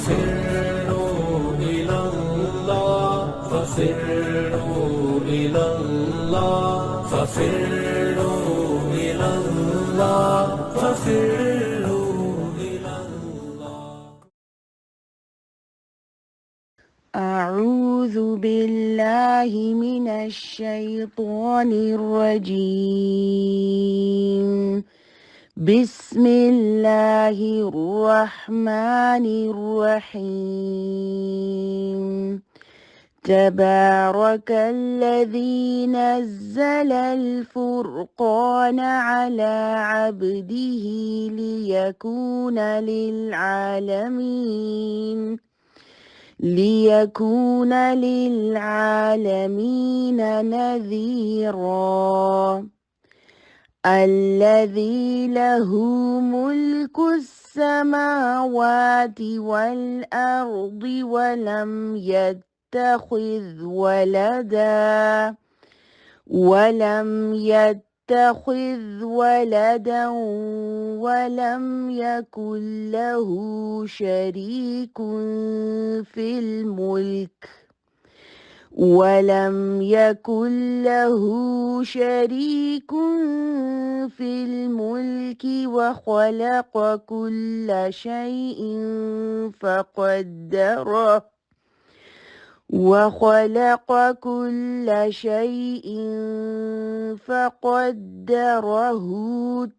ففروا إلى الله ففروا إلى الله ففروا إلى الله ففروا إلى الله. أعوذ بالله من الشيطان الرجيم. بسم الله الرحمن الرحيم. تبارك الذي نزل الفرقان على عبده ليكون للعالمين نذيرا. الذي له ملك السماوات والأرض ولم يتخذ ولدا ولم يكن له شريك في الملك وخلق كل شيء فقدره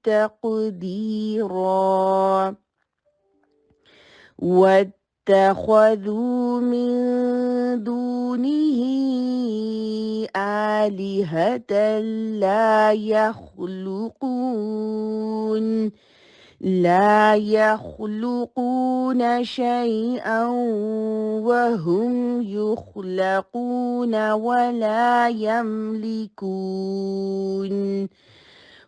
تقديرا. واتخذوا من دونه آلهة لا يخلقون شيئا وهم يخلقون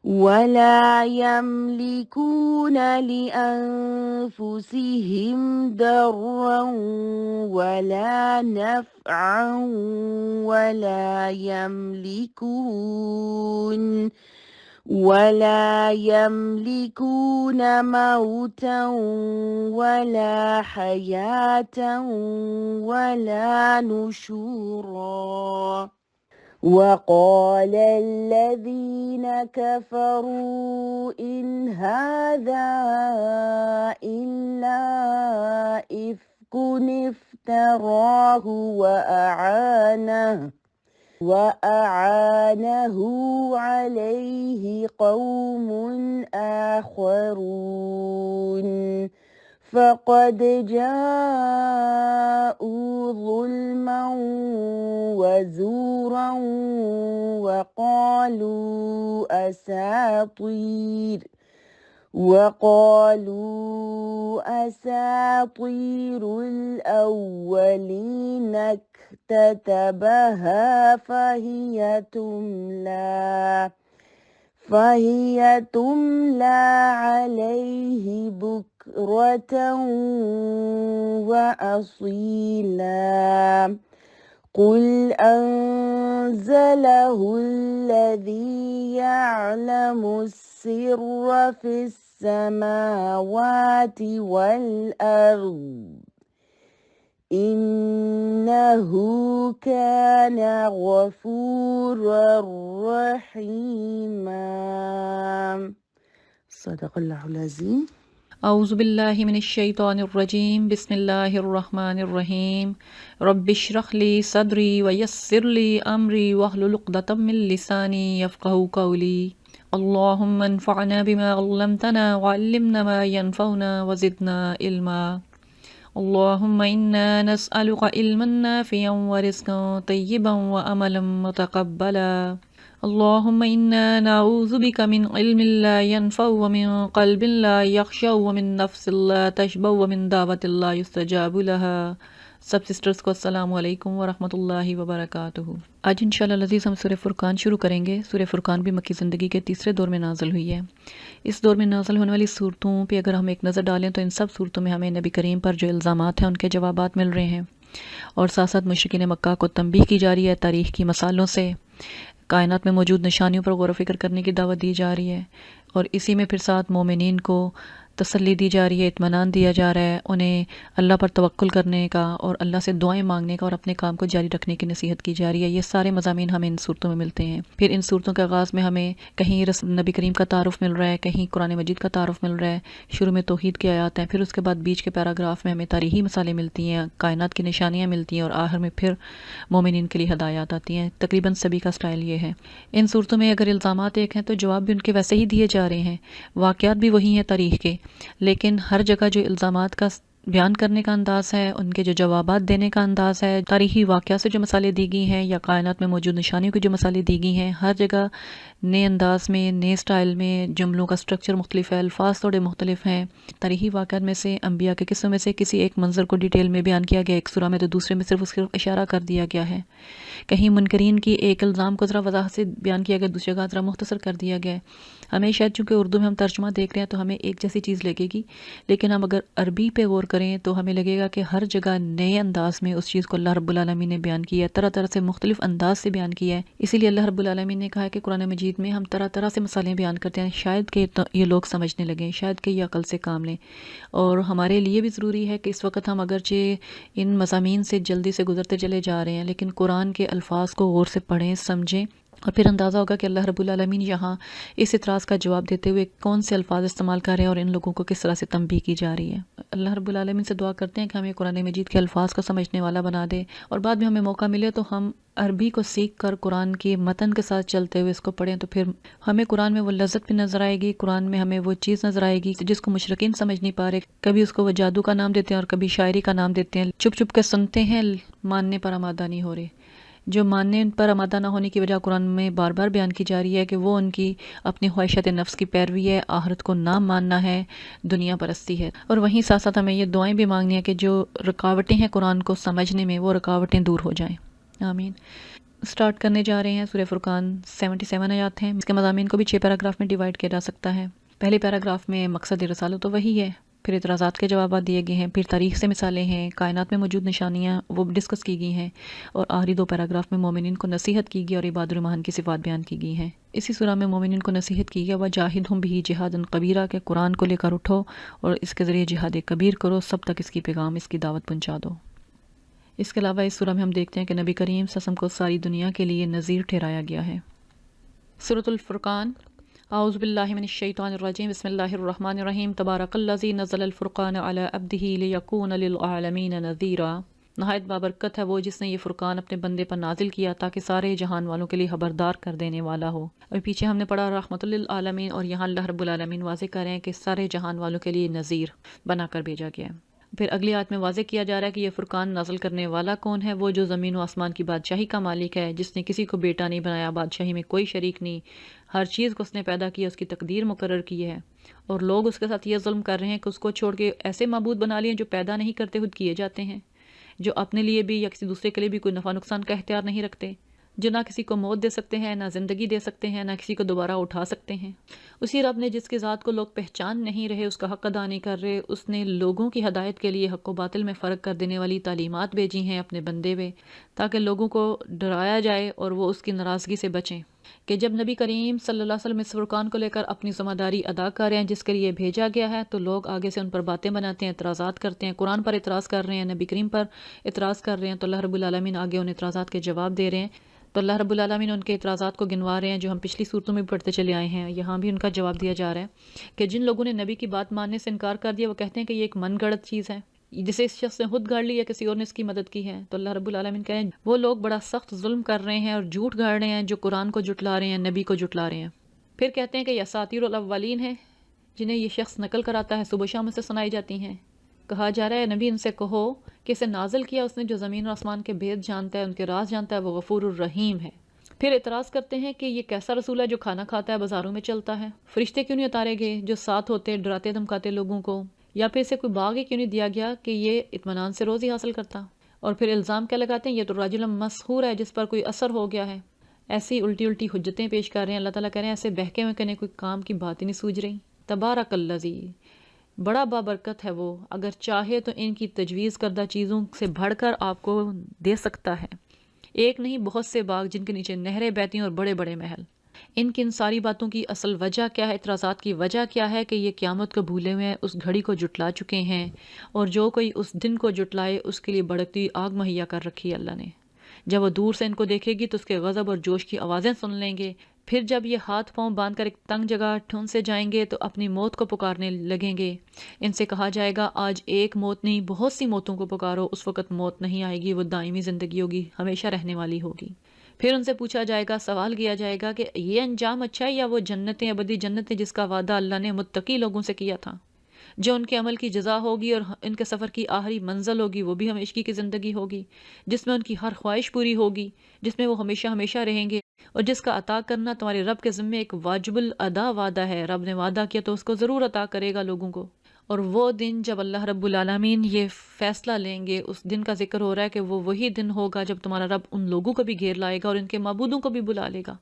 ولا يملكون لأنفسهم ضرا ولا نفعا ولا يملكون موتا ولا حياة ولا نشورا. وقال الذين كفروا إن هذا إلا إفك افتراه وأعانه عليه قوم آخرون فقد جاءوا ظلما وزورا وقالوا أساطير الأولين اكتتبها فهي تملى عليه بكرة وأصيلا. قل أنزله الذي يعلم السر في السماوات والأرض إنه كان غفورا رحيما. صدق الله العظيم. اعوذ باللہ من الشیطان الرجیم بسم اللہ الرحمن الرحیم رب اشرح لی صدری ویسر لی امری واحلل عقدۃ من لسانی یفقہوا قولی اللہم انفعنا بما علمتنا وعلمنا ما ينفعنا وزدنا علما اللہم انا نسألک علما نافعا ورزقا طیبا وعملا متقبلا اللہم انا نعوذ بک من علم لا ينفع ومن قلب لا يخشع ومن نفس لا تشبع ومن دعوت لا يستجاب لها۔ سب سسٹرز کو السلام علیکم ورحمۃ اللہ وبرکاتہ۔ آج انشاءاللہ العزیز ہم سورہ فرقان شروع کریں گے۔ سورہ فرقان بھی مکی زندگی کے تیسرے دور میں نازل ہوئی ہے۔ اس دور میں نازل ہونے والی صورتوں پہ اگر ہم ایک نظر ڈالیں تو ان سب صورتوں میں ہمیں نبی کریم پر جو الزامات ہیں ان کے جوابات مل رہے ہیں، اور ساتھ ساتھ مشرکین مکہ کو تنبیہ کی جا رہی ہے، تاریخ کی مثالوں سے کائنات میں موجود نشانیوں پر غور و فکر کرنے کی دعوت دی جا رہی ہے، اور اسی میں پھر ساتھ مومنین کو تسلی دی جا رہی ہے، اطمینان دیا جا رہا ہے، انہیں اللہ پر توکل کرنے کا اور اللہ سے دعائیں مانگنے کا اور اپنے کام کو جاری رکھنے کی نصیحت کی جا رہی ہے۔ یہ سارے مضامین ہمیں ان صورتوں میں ملتے ہیں۔ پھر ان صورتوں کے آغاز میں ہمیں کہیں نبی کریم کا تعارف مل رہا ہے، کہیں قرآن مجید کا تعارف مل رہا ہے، شروع میں توحید کی آیات ہیں، پھر اس کے بعد بیچ کے پیراگراف میں ہمیں تاریخی مثالیں ملتی ہیں، کائنات کی نشانیاں ملتی ہیں، اور آخر میں پھر مومنین کے لیے ہدایات آتی ہیں۔ تقریباً سبھی کا سٹائل یہ ہے۔ ان صورتوں میں اگر الزامات ایک ہیں تو جواب بھی ان کے ویسے ہی دیے جا رہے ہیں، واقعات بھی وہی ہیں تاریخ کے، لیکن ہر جگہ جو الزامات کا بیان کرنے کا انداز ہے، ان کے جو جوابات دینے کا انداز ہے، تاریخی واقعات سے جو مثالیں دی گئی ہیں یا کائنات میں موجود نشانیوں کی جو مثالیں دی گئی ہیں، ہر جگہ نئے انداز میں، نئے سٹائل میں، جملوں کا سٹرکچر مختلف ہے، الفاظ تھوڑے مختلف ہیں۔ تاریخی واقعات میں سے، انبیاء کے قصوں میں سے کسی ایک منظر کو ڈیٹیل میں بیان کیا گیا ایک سورہ میں، تو دوسرے میں صرف اس کا اشارہ کر دیا گیا ہے۔ کہیں منکرین کی ایک الزام کو ذرا وضاحت سے بیان کیا گیا، دوسری جگہ ذرا مختصر کر دیا گیا ہے۔ ہمیں شاید چونکہ اردو میں ہم ترجمہ دیکھ رہے ہیں تو ہمیں ایک جیسی چیز لگے گی، لیکن ہم اگر عربی پہ غور کریں تو ہمیں لگے گا کہ ہر جگہ نئے انداز میں اس چیز کو اللہ رب العالمین نے بیان کیا ہے، طرح طرح سے مختلف انداز سے بیان کیا ہے۔ اسی لیے اللہ رب العالمین نے کہا ہے کہ قرآن مجید میں ہم طرح طرح سے مثالیں بیان کرتے ہیں، شاید کہ یہ لوگ سمجھنے لگیں، شاید کہ یہ عقل سے کام لیں۔ اور ہمارے لیے بھی ضروری ہے کہ اس وقت ہم اگرچہ ان مضامین سے جلدی سے گزرتے چلے جا رہے ہیں، لیکن قرآن کے الفاظ کو غور سے پڑھیں، سمجھیں، اور پھر اندازہ ہوگا کہ اللہ رب العالمین یہاں اس اعتراض کا جواب دیتے ہوئے کون سے الفاظ استعمال کر رہے ہیں اور ان لوگوں کو کس طرح سے تنبیہ کی جا رہی ہے۔ اللہ رب العالمین سے دعا کرتے ہیں کہ ہمیں قرآن مجید کے الفاظ کو سمجھنے والا بنا دے، اور بعد میں ہمیں موقع ملے تو ہم عربی کو سیکھ کر قرآن کے متن کے ساتھ چلتے ہوئے اس کو پڑھیں، تو پھر ہمیں قرآن میں وہ لذت بھی نظر آئے گی، قرآن میں ہمیں وہ چیز نظر آئے گی جس کو مشرکین سمجھ نہیں پا رہے۔ کبھی اس کو وہ جادو کا نام دیتے ہیں اور کبھی شاعری کا نام دیتے ہیں، چھپ چھپ کے سنتے ہیں، ماننے پر آمادہ نہیں ہو رہے۔ جو ماننے پر آمادہ نہ ہونے کی وجہ قرآن میں بار بار بیان کی جا رہی ہے کہ وہ ان کی اپنی خواہشات نفس کی پیروی ہے، آخرت کو نہ ماننا ہے، دنیا پرستی ہے۔ اور وہیں ساتھ ساتھ ہمیں یہ دعائیں بھی مانگنی ہے کہ جو رکاوٹیں ہیں قرآن کو سمجھنے میں، وہ رکاوٹیں دور ہو جائیں، آمین۔ سٹارٹ کرنے جا رہے ہیں سورہ فرقان، 77 آیات ہیں۔ اس کے مضامین کو بھی 6 پیراگراف میں ڈیوائیڈ کیا جا سکتا ہے۔ پہلے پیراگراف میں مقصد رسالت تو وہی ہے، پھر اعتراضات کے جوابات دیے گئے ہیں، پھر تاریخ سے مثالیں ہیں، کائنات میں موجود نشانیاں وہ ڈسکس کی گئی ہیں، اور آخری 2 پیراگراف میں مومنین کو نصیحت کی گئی اور عباد الرحمن کی صفات بیان کی گئی ہیں۔ اسی سورہ میں مومنین کو نصیحت کی گئی، وجاہدہم بہ جہادا کبیرا، کہ قرآن کو لے کر اٹھو اور اس کے ذریعے جہاد کبیر کرو، سب تک اس کی پیغام، اس کی دعوت پہنچا دو۔ اس کے علاوہ اس سورہ میں ہم دیکھتے ہیں کہ نبی کریم صلی اللہ علیہ وسلم کو ساری دنیا کے لیے نذیر ٹھہرایا گیا ہے۔ سورۃ الفرقان، اعوذ باللہ من الشیطان الرجیم، بسم اللہ الرحمن الرحیم، تبارک الذی نزل الفرقان علی عبدہ لیکون للعالمین نذیرا۔ نہایت بابرکت ہے وہ جس نے یہ فرقان اپنے بندے پر نازل کیا تاکہ سارے جہان والوں کے لیے خبردار کر دینے والا ہو۔ اور پیچھے ہم نے پڑھا رحمت للعالمین، اور یہاں اللہ رب العالمین واضح کر رہے ہیں کہ سارے جہان والوں کے لیے نذیر بنا کر بھیجا گیا ہے۔ پھر اگلی آیت میں واضح کیا جا رہا ہے کہ یہ فرقان نازل کرنے والا کون ہے، وہ جو زمین و آسمان کی بادشاہی کا مالک ہے، جس نے کسی کو بیٹا نہیں بنایا، بادشاہی میں کوئی شریک نہیں، ہر چیز کو اس نے پیدا کیا، اس کی تقدیر مقرر کی ہے، اور لوگ اس کے ساتھ یہ ظلم کر رہے ہیں کہ اس کو چھوڑ کے ایسے معبود بنا لیے جو پیدا نہیں کرتے، خود کیے جاتے ہیں، جو اپنے لیے بھی یا کسی دوسرے کے لیے بھی کوئی نفع نقصان کا اختیار نہیں رکھتے، جو نہ کسی کو موت دے سکتے ہیں، نہ زندگی دے سکتے ہیں، نہ کسی کو دوبارہ اٹھا سکتے ہیں۔ اسی رب نے جس کی ذات کو لوگ پہچان نہیں رہے، اس کا حق ادا نہیں کر رہے، اس نے لوگوں کی ہدایت کے لیے حق و باطل میں فرق کر دینے والی تعلیمات بھیجی ہیں اپنے بندے پہ، تاکہ لوگوں کو ڈرایا جائے اور وہ اس کی ناراضگی سے بچیں، کہ جب نبی کریم صلی اللہ علیہ وسلم اس فرقان کو لے کر اپنی ذمہ داری ادا کر رہے ہیں جس کے لیے بھیجا گیا ہے، تو لوگ آگے سے ان پر باتیں بناتے ہیں، اعتراضات کرتے ہیں، قرآن پر اعتراض کر رہے ہیں، نبی کریم پر اعتراض کر رہے ہیں، تو اللہ رب العالمین آگے ان اعتراضات کے جواب دے رہے ہیں۔ تو اللہ رب العالمین ان کے اعتراضات کو گنوا رہے ہیں جو ہم پچھلی صورتوں میں بھی پڑھتے چلے آئے ہیں، یہاں بھی ان کا جواب دیا جا رہا ہے کہ جن لوگوں نے نبی کی بات ماننے سے انکار کر دیا، وہ کہتے ہیں کہ یہ ایک من گڑت چیز ہے، جسے اس شخص نے خود گاڑ لی یا کسی اور نے اس کی مدد کی ہے۔ تو اللہ رب العالمین کہتے ہیں وہ لوگ بڑا سخت ظلم کر رہے ہیں اور جھوٹ گاڑ رہے ہیں جو قرآن کو جھٹلا رہے ہیں، نبی کو جھٹلا رہے ہیں۔ پھر کہتے ہیں کہ یہ اساطیر الاولین ہیں جنہیں یہ شخص نقل کراتا ہے، صبح شام سے سنائی جاتی ہیں۔ کہا جا رہا ہے نبی ان سے کہو کہ اسے نازل کیا اس نے جو زمین اور آسمان کے بھید جانتا ہے، ان کے راز جانتا ہے، وہ غفور الرحیم ہے۔ پھر اعتراض کرتے ہیں کہ یہ کیسا رسول ہے جو کھانا کھاتا ہے، بازاروں میں چلتا ہے، فرشتے کیوں نہیں اتارے گئے جو ساتھ ہوتے، ڈراتے دھمکاتے لوگوں کو، یا پھر اسے کوئی باغ ہی کیوں نہیں دیا گیا کہ یہ اطمینان سے روزی حاصل کرتا۔ اور پھر الزام کیا لگاتے ہیں، یہ تو رجل مسحور ہے جس پر کوئی اثر ہو گیا ہے۔ ایسی الٹی الٹی حجتیں پیش کر رہے ہیں۔ اللہ تعالیٰ کہہ رہے ہیں ایسے بہکے ہوئے کہنے کوئی کام کی بات ہی نہیں سوجھ رہی۔ تبارک الذی، بڑا بابرکت ہے وہ، اگر چاہے تو ان کی تجویز کردہ چیزوں سے بڑھ کر آپ کو دے سکتا ہے، ایک نہیں بہت سے باغ جن کے نیچے نہریں بہتی ہیں اور بڑے بڑے محل۔ ان ساری باتوں کی اصل وجہ کیا ہے، اعتراضات کی وجہ کیا ہے کہ یہ قیامت کو بھولے ہوئے ہیں، اس گھڑی کو جٹلا چکے ہیں، اور جو کوئی اس دن کو جٹلائے اس کے لیے بھڑکتی آگ مہیا کر رکھی ہے اللہ نے۔ جب وہ دور سے ان کو دیکھے گی تو اس کے غضب اور جوش کی آوازیں سن لیں گے، پھر جب یہ ہاتھ پاؤں باندھ کر ایک تنگ جگہ ٹھون سے جائیں گے تو اپنی موت کو پکارنے لگیں گے۔ ان سے کہا جائے گا آج ایک موت نہیں بہت سی موتوں کو پکارو، اس وقت موت نہیں آئے گی، وہ دائمی زندگی ہوگی، ہمیشہ رہنے والی ہوگی۔ پھر ان سے پوچھا جائے گا، سوال کیا جائے گا کہ یہ انجام اچھا ہے یا وہ جنتیں، ابدی جنتیں جس کا وعدہ اللہ نے متقی لوگوں سے کیا تھا، جو ان کے عمل کی جزا ہوگی اور ان کے سفر کی آخری منزل ہوگی، وہ بھی ہمیشگی کی زندگی ہوگی، جس میں ان کی ہر خواہش پوری ہوگی، جس میں وہ ہمیشہ ہمیشہ رہیں گے، اور جس کا عطا کرنا تمہارے رب کے ذمے ایک واجب الادا وعدہ ہے۔ رب نے وعدہ کیا تو اس کو ضرور عطا کرے گا لوگوں کو۔ اور وہ دن جب اللہ رب العالمین یہ فیصلہ لیں گے، اس دن کا ذکر ہو رہا ہے کہ وہ وہی دن ہوگا جب تمہارا رب ان لوگوں کو بھی گھیر لائے گا اور ان کے معبودوں کو بھی بلا لے گا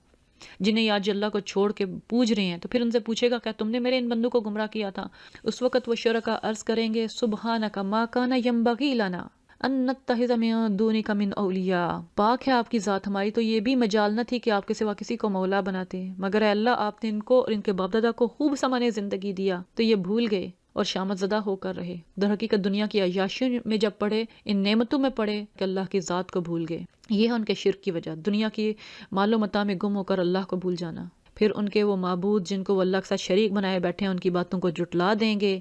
جنہیں آج اللہ کو چھوڑ کے پوج رہے ہیں۔ تو پھر ان سے پوچھے گا کیا تم نے میرے ان بندوں کو گمراہ کیا تھا؟ اس وقت وہ شرکا عرض کریں گے سبحانک ما کان ینبغی لنا ان نتخذ من دونک من اولیاء، پاک ہے آپ کی ذات، ہماری تو یہ بھی مجال نہ تھی کہ آپ کے سوا کسی کو مولا بناتے، مگر اے اللہ آپ نے ان کو اور ان کے باپ دادا کو خوب سمانے زندگی دیا تو یہ بھول گئے اور شامت زدہ ہو کر رہے۔ در حقیقت دنیا کی عیاشیوں میں جب پڑے، ان نعمتوں میں پڑے کہ اللہ کی ذات کو بھول گئے۔ یہ ہے ان کے شرک کی وجہ، دنیا کی مال و متاع میں گم ہو کر اللہ کو بھول جانا۔ پھر ان کے وہ معبود جن کو وہ اللہ کے ساتھ شریک بنائے بیٹھے ہیں ان کی باتوں کو جٹلا دیں گے،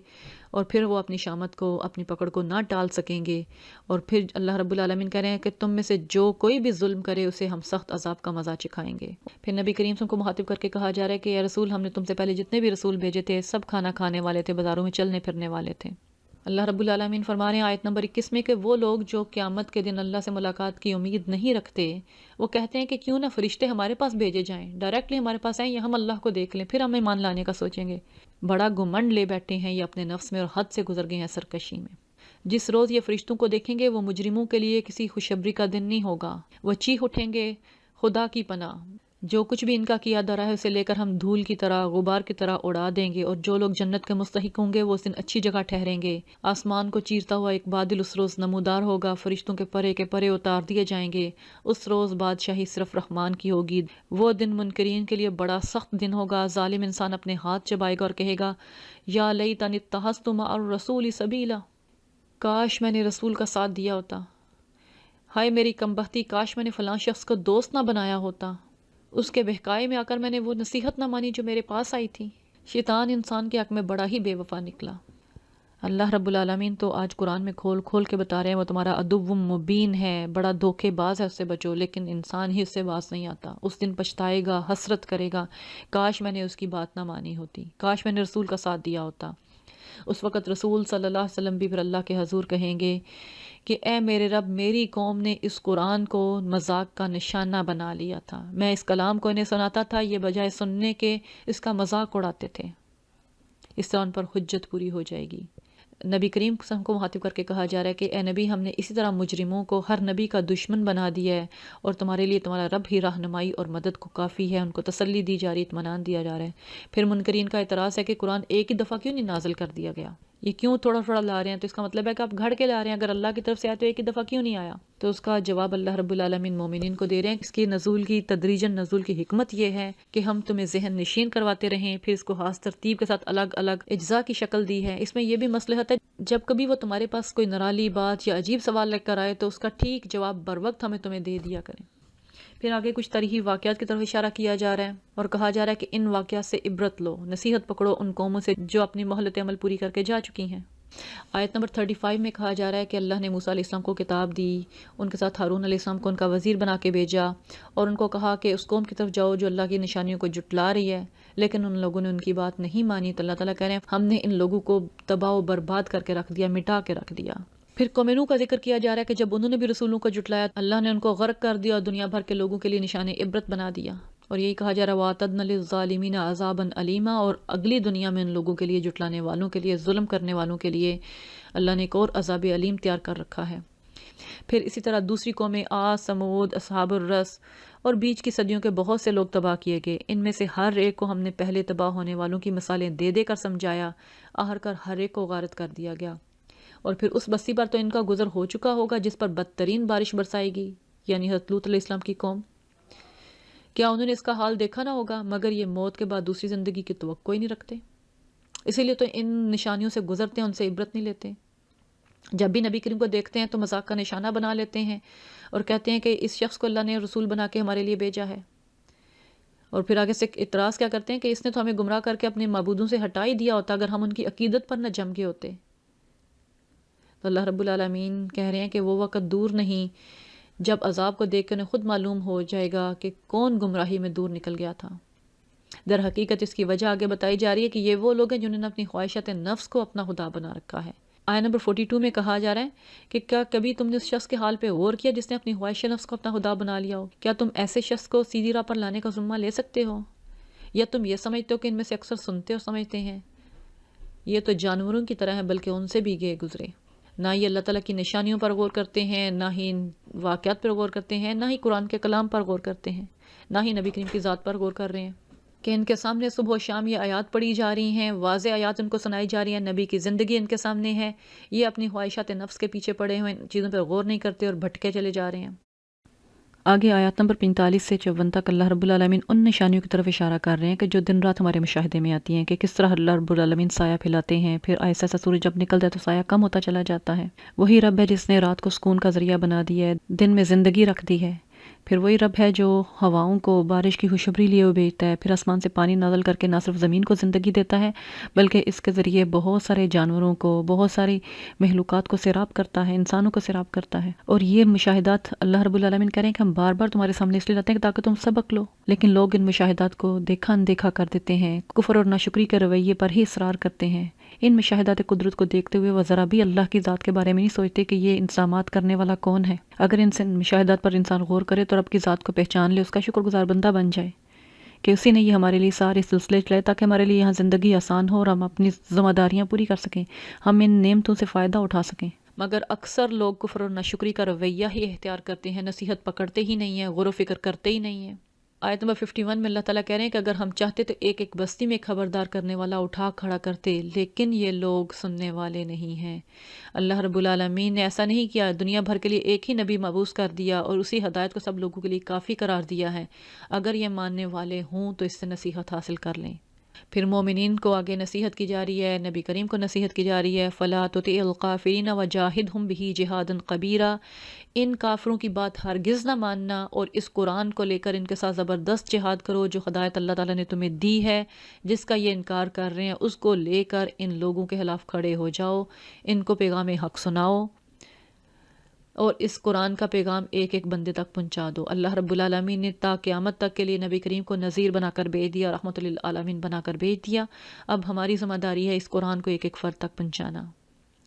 اور پھر وہ اپنی شامت کو، اپنی پکڑ کو نہ ٹال سکیں گے۔ اور پھر اللہ رب العالمین کہہ رہے ہیں کہ تم میں سے جو کوئی بھی ظلم کرے اسے ہم سخت عذاب کا مزہ چکھائیں گے۔ پھر نبی کریم صلی اللہ علیہ وسلم کو مخاطب کر کے کہا جا رہا ہے کہ اے رسول، ہم نے تم سے پہلے جتنے بھی رسول بھیجے تھے سب کھانا کھانے والے تھے، بازاروں میں چلنے پھرنے والے تھے۔ اللہ رب العالمین فرما رہے ہیں آیت نمبر 21 میں کہ وہ لوگ جو قیامت کے دن اللہ سے ملاقات کی امید نہیں رکھتے، وہ کہتے ہیں کہ کیوں نہ فرشتے ہمارے پاس بھیجے جائیں، ڈائریکٹلی ہمارے پاس آئیں یا ہم اللہ کو دیکھ لیں، پھر ہمیں مان لانے کا سوچیں گے۔ بڑا گھمنڈ لے بیٹھے ہیں یہ اپنے نفس میں اور حد سے گزر گئے ہیں سرکشی میں۔ جس روز یہ فرشتوں کو دیکھیں گے وہ مجرموں کے لیے کسی خوشخبری کا دن نہیں ہوگا، وہ چیخ اٹھیں گے خدا کی پناہ، جو کچھ بھی ان کا کیا دھرا ہے اسے لے کر ہم دھول کی طرح، غبار کی طرح اڑا دیں گے، اور جو لوگ جنت کے مستحق ہوں گے وہ اس دن اچھی جگہ ٹھہریں گے۔ آسمان کو چیرتا ہوا ایک بادل اس روز نمودار ہوگا، فرشتوں کے پرے اتار دیے جائیں گے۔ اس روز بادشاہی صرف رحمان کی ہوگی۔ وہ دن منکرین کے لیے بڑا سخت دن ہوگا۔ ظالم انسان اپنے ہاتھ چبائے گا اور کہے گا یا لیتنی اتخذت مع الرسول سبیلا، کاش میں نے رسول کا ساتھ دیا ہوتا، ہائے میری کمبختی، کاش میں نے فلاں شخص کو دوست نہ بنایا ہوتا، اس کے بہکائے میں آ کر میں نے وہ نصیحت نہ مانی جو میرے پاس آئی تھی۔ شیطان انسان کے حق میں بڑا ہی بے وفا نکلا۔ اللہ رب العالمین تو آج قرآن میں کھول کھول کے بتا رہے ہیں وہ تمہارا عدو مبین ہے، بڑا دھوکے باز ہے، اس سے بچو، لیکن انسان ہی اس سے باز نہیں آتا۔ اس دن پچھتائے گا، حسرت کرے گا، کاش میں نے اس کی بات نہ مانی ہوتی، کاش میں نے رسول کا ساتھ دیا ہوتا۔ اس وقت رسول صلی اللہ علیہ وسلم بھی پھر اللہ کے حضور کہیں گے کہ اے میرے رب، میری قوم نے اس قرآن کو مذاق کا نشانہ بنا لیا تھا، میں اس کلام کو انہیں سناتا تھا، یہ بجائے سننے کے اس کا مذاق اڑاتے تھے، اس طرح ان پر حجت پوری ہو جائے گی۔ نبی کریم صلی اللہ علیہ وسلم کو مخاطب کر کے کہا جا رہا ہے کہ اے نبی، ہم نے اسی طرح مجرموں کو ہر نبی کا دشمن بنا دیا ہے، اور تمہارے لیے تمہارا رب ہی رہنمائی اور مدد کو کافی ہے۔ ان کو تسلی دی جا رہی، اطمینان دیا جا رہا ہے۔ پھر منکرین کا اعتراض ہے کہ قرآن ایک ہی دفعہ کیوں نہیں نازل کر دیا گیا، یہ کیوں تھوڑا تھوڑا لا رہے ہیں؟ تو اس کا مطلب ہے کہ آپ گھڑ کے لا رہے ہیں، اگر اللہ کی طرف سے آئے تو ایک ہی دفعہ کیوں نہیں آیا؟ تو اس کا جواب اللہ رب العالمین مومنین کو دے رہے ہیں۔ اس کی نزول کی تدریجاً نزول کی حکمت یہ ہے کہ ہم تمہیں ذہن نشین کرواتے رہیں، پھر اس کو خاص ترتیب کے ساتھ الگ الگ اجزاء کی شکل دی ہے۔ اس میں یہ بھی مصلحت ہے جب کبھی وہ تمہارے پاس کوئی نرالی بات یا عجیب سوال لے کر آئے تو اس کا ٹھیک جواب بر وقت ہمیں تمہیں دے دیا کریں۔ پھر آگے کچھ تاریخی واقعات کی طرف اشارہ کیا جا رہا ہے اور کہا جا رہا ہے کہ ان واقعات سے عبرت لو، نصیحت پکڑو ان قوموں سے جو اپنی مہلت عمل پوری کر کے جا چکی ہیں۔ آیت نمبر 35 میں کہا جا رہا ہے کہ اللہ نے موسیٰ علیہ السلام کو کتاب دی، ان کے ساتھ ہارون علیہ السلام کو ان کا وزیر بنا کے بھیجا، اور ان کو کہا کہ اس قوم کی طرف جاؤ جو اللہ کی نشانیوں کو جٹلا رہی ہے، لیکن ان لوگوں نے ان کی بات نہیں مانی۔ تو اللہ تعالیٰ کہہ رہے ہیں ہم نے ان لوگوں کو تباہ و برباد کر کے رکھ دیا، مٹا کے رکھ دیا۔ پھر قوم نوح کا ذکر کیا جا رہا ہے کہ جب انہوں نے بھی رسولوں کو جٹلایا، اللہ نے ان کو غرق کر دیا اور دنیا بھر کے لوگوں کے لیے نشان عبرت بنا دیا۔ اور یہی کہا جا رہا ہے وَأَعْتَدْنَا لِلظَّالِمِينَ عَذَابًا أَلِيمًا، اور اگلی دنیا میں ان لوگوں کے لیے، جٹلانے والوں کے لیے، ظلم کرنے والوں کے لیے اللہ نے ایک اور عذاب علیم تیار کر رکھا ہے۔ پھر اسی طرح دوسری قومیں عاد، سمود، اصحاب الرس اور بیچ کی صدیوں کے بہت سے لوگ تباہ کیے گئے۔ ان میں سے ہر ایک کو ہم نے پہلے تباہ ہونے والوں کی مثالیں دے دے کر سمجھایا، آخر کر ہر ایک کو غارت کر دیا گیا۔ اور پھر اس بستی پر تو ان کا گزر ہو چکا ہوگا جس پر بدترین بارش برسائے گی، یعنی حضرت لوط علیہ السلام کی قوم۔ کیا انہوں نے اس کا حال دیکھا نہ ہوگا؟ مگر یہ موت کے بعد دوسری زندگی کی توقع ہی نہیں رکھتے، اسی لیے تو ان نشانیوں سے گزرتے ہیں، ان سے عبرت نہیں لیتے۔ جب بھی نبی کریم کو دیکھتے ہیں تو مذاق کا نشانہ بنا لیتے ہیں اور کہتے ہیں کہ اس شخص کو اللہ نے رسول بنا کے ہمارے لیے بھیجا ہے، اور پھر آگے سے اعتراض کیا کرتے ہیں کہ اس نے تو ہمیں گمراہ کر کے اپنے معبودوں سے ہٹا ہی دیا ہوتا اگر ہم ان کی عقیدت پر نہ جم گئے ہوتے۔ تو اللہ رب العالمین کہہ رہے ہیں کہ وہ وقت دور نہیں جب عذاب کو دیکھ کے انہیں خود معلوم ہو جائے گا کہ کون گمراہی میں دور نکل گیا تھا۔ در حقیقت اس کی وجہ آگے بتائی جا رہی ہے کہ یہ وہ لوگ ہیں جنہوں نے اپنی خواہشات نفس کو اپنا خدا بنا رکھا ہے۔ آیت نمبر 42 میں کہا جا رہا ہے کہ کیا کبھی تم نے اس شخص کے حال پہ غور کیا جس نے اپنی خواہش نفس کو اپنا خدا بنا لیا ہو؟ کیا تم ایسے شخص کو سیدھی راہ پر لانے کا ذمہ لے سکتے ہو؟ یا تم یہ سمجھتے ہو کہ ان میں سے اکثر سنتے اور سمجھتے ہیں؟ یہ تو جانوروں کی طرح ہیں، بلکہ ان سے بھی گئے گزرے۔ نہ یہ اللہ تعالیٰ کی نشانیوں پر غور کرتے ہیں، نہ ہی ان واقعات پر غور کرتے ہیں، نہ ہی قرآن کے کلام پر غور کرتے ہیں، نہ ہی نبی کریم کی ذات پر غور کر رہے ہیں کہ ان کے سامنے صبح و شام یہ آیات پڑھی جا رہی ہیں، واضح آیات ان کو سنائی جا رہی ہیں، نبی کی زندگی ان کے سامنے ہے، یہ اپنی خواہشات نفس کے پیچھے پڑے ہوئے ان چیزوں پر غور نہیں کرتے اور بھٹکے چلے جا رہے ہیں۔ آگے آیات نمبر 45 سے 54 تک اللہ رب العالمین ان نشانیوں کی طرف اشارہ کر رہے ہیں کہ جو دن رات ہمارے مشاہدے میں آتی ہیں، کہ کس طرح اللہ رب العالمین سایہ پھیلاتے ہیں، پھر ایسا ایسا سورج جب نکلتا ہے تو سایہ کم ہوتا چلا جاتا ہے۔ وہی رب ہے جس نے رات کو سکون کا ذریعہ بنا دیا ہے، دن میں زندگی رکھ دی ہے۔ پھر وہی رب ہے جو ہواؤں کو بارش کی خوشخبری لیے ہوئے بھیجتا ہے، پھر آسمان سے پانی نازل کر کے نہ صرف زمین کو زندگی دیتا ہے بلکہ اس کے ذریعے بہت سارے جانوروں کو، بہت ساری مخلوقات کو سیراب کرتا ہے، انسانوں کو سیراب کرتا ہے۔ اور یہ مشاہدات اللہ رب العالمین کہہ رہے ہیں کہ ہم بار بار تمہارے سامنے اس لیے لاتے ہیں کہ تاکہ تم سبق لو، لیکن لوگ ان مشاہدات کو دیکھا اندیکھا کر دیتے ہیں، کفر اور ناشکری کے رویے پر ہی اصرار کرتے ہیں۔ ان مشاہدات قدرت کو دیکھتے ہوئے وہ ذرا بھی اللہ کی ذات کے بارے میں نہیں سوچتے کہ یہ انتظامات کرنے والا کون ہے۔ اگر ان مشاہدات پر انسان غور کرے تو رب کی ذات کو پہچان لے، اس کا شکر گزار بندہ بن جائے کہ اسی نے یہ ہمارے لیے سارے سلسلے چلائے تاکہ ہمارے لیے یہاں زندگی آسان ہو اور ہم اپنی ذمہ داریاں پوری کر سکیں، ہم ان نعمتوں سے فائدہ اٹھا سکیں۔ مگر اکثر لوگ کفر اور ناشکری کا رویہ ہی اختیار کرتے ہیں، نصیحت پکڑتے ہی نہیں ہیں، غور و فکر کرتے ہی نہیں ہیں۔ آیت نمبر 51 میں اللہ تعالیٰ کہہ رہے ہیں کہ اگر ہم چاہتے تو ایک ایک بستی میں خبردار کرنے والا اٹھا کھڑا کرتے، لیکن یہ لوگ سننے والے نہیں ہیں۔ اللہ رب العالمین نے ایسا نہیں کیا، دنیا بھر کے لیے ایک ہی نبی مبعوث کر دیا اور اسی ہدایت کو سب لوگوں کے لیے کافی قرار دیا ہے۔ اگر یہ ماننے والے ہوں تو اس سے نصیحت حاصل کر لیں۔ پھر مومنین کو آگے نصیحت کی جا رہی ہے، نبی کریم کو نصیحت کی جا رہی ہے، فَلَا تُطِعِ الْقَافِرِينَ وَجَاهِدْهُمْ بِهِ جِهَادًا كَبِيرًا۔ ان کافروں کی بات ہرگز نہ ماننا اور اس قرآن کو لے کر ان کے ساتھ زبردست جہاد کرو جو ہدایت اللہ تعالیٰ نے تمہیں دی ہے، جس کا یہ انکار کر رہے ہیں، اس کو لے کر ان لوگوں کے خلاف کھڑے ہو جاؤ، ان کو پیغام حق سناؤ اور اس قرآن کا پیغام ایک ایک بندے تک پہنچا دو۔ اللہ رب العالمین نے تا قیامت تک کے لیے نبی کریم کو نذیر بنا کر بھیج دیا، رحمت للعالمین بنا کر بھیج دیا۔ اب ہماری ذمہ داری ہے اس قرآن کو ایک ایک فرد تک پہنچانا۔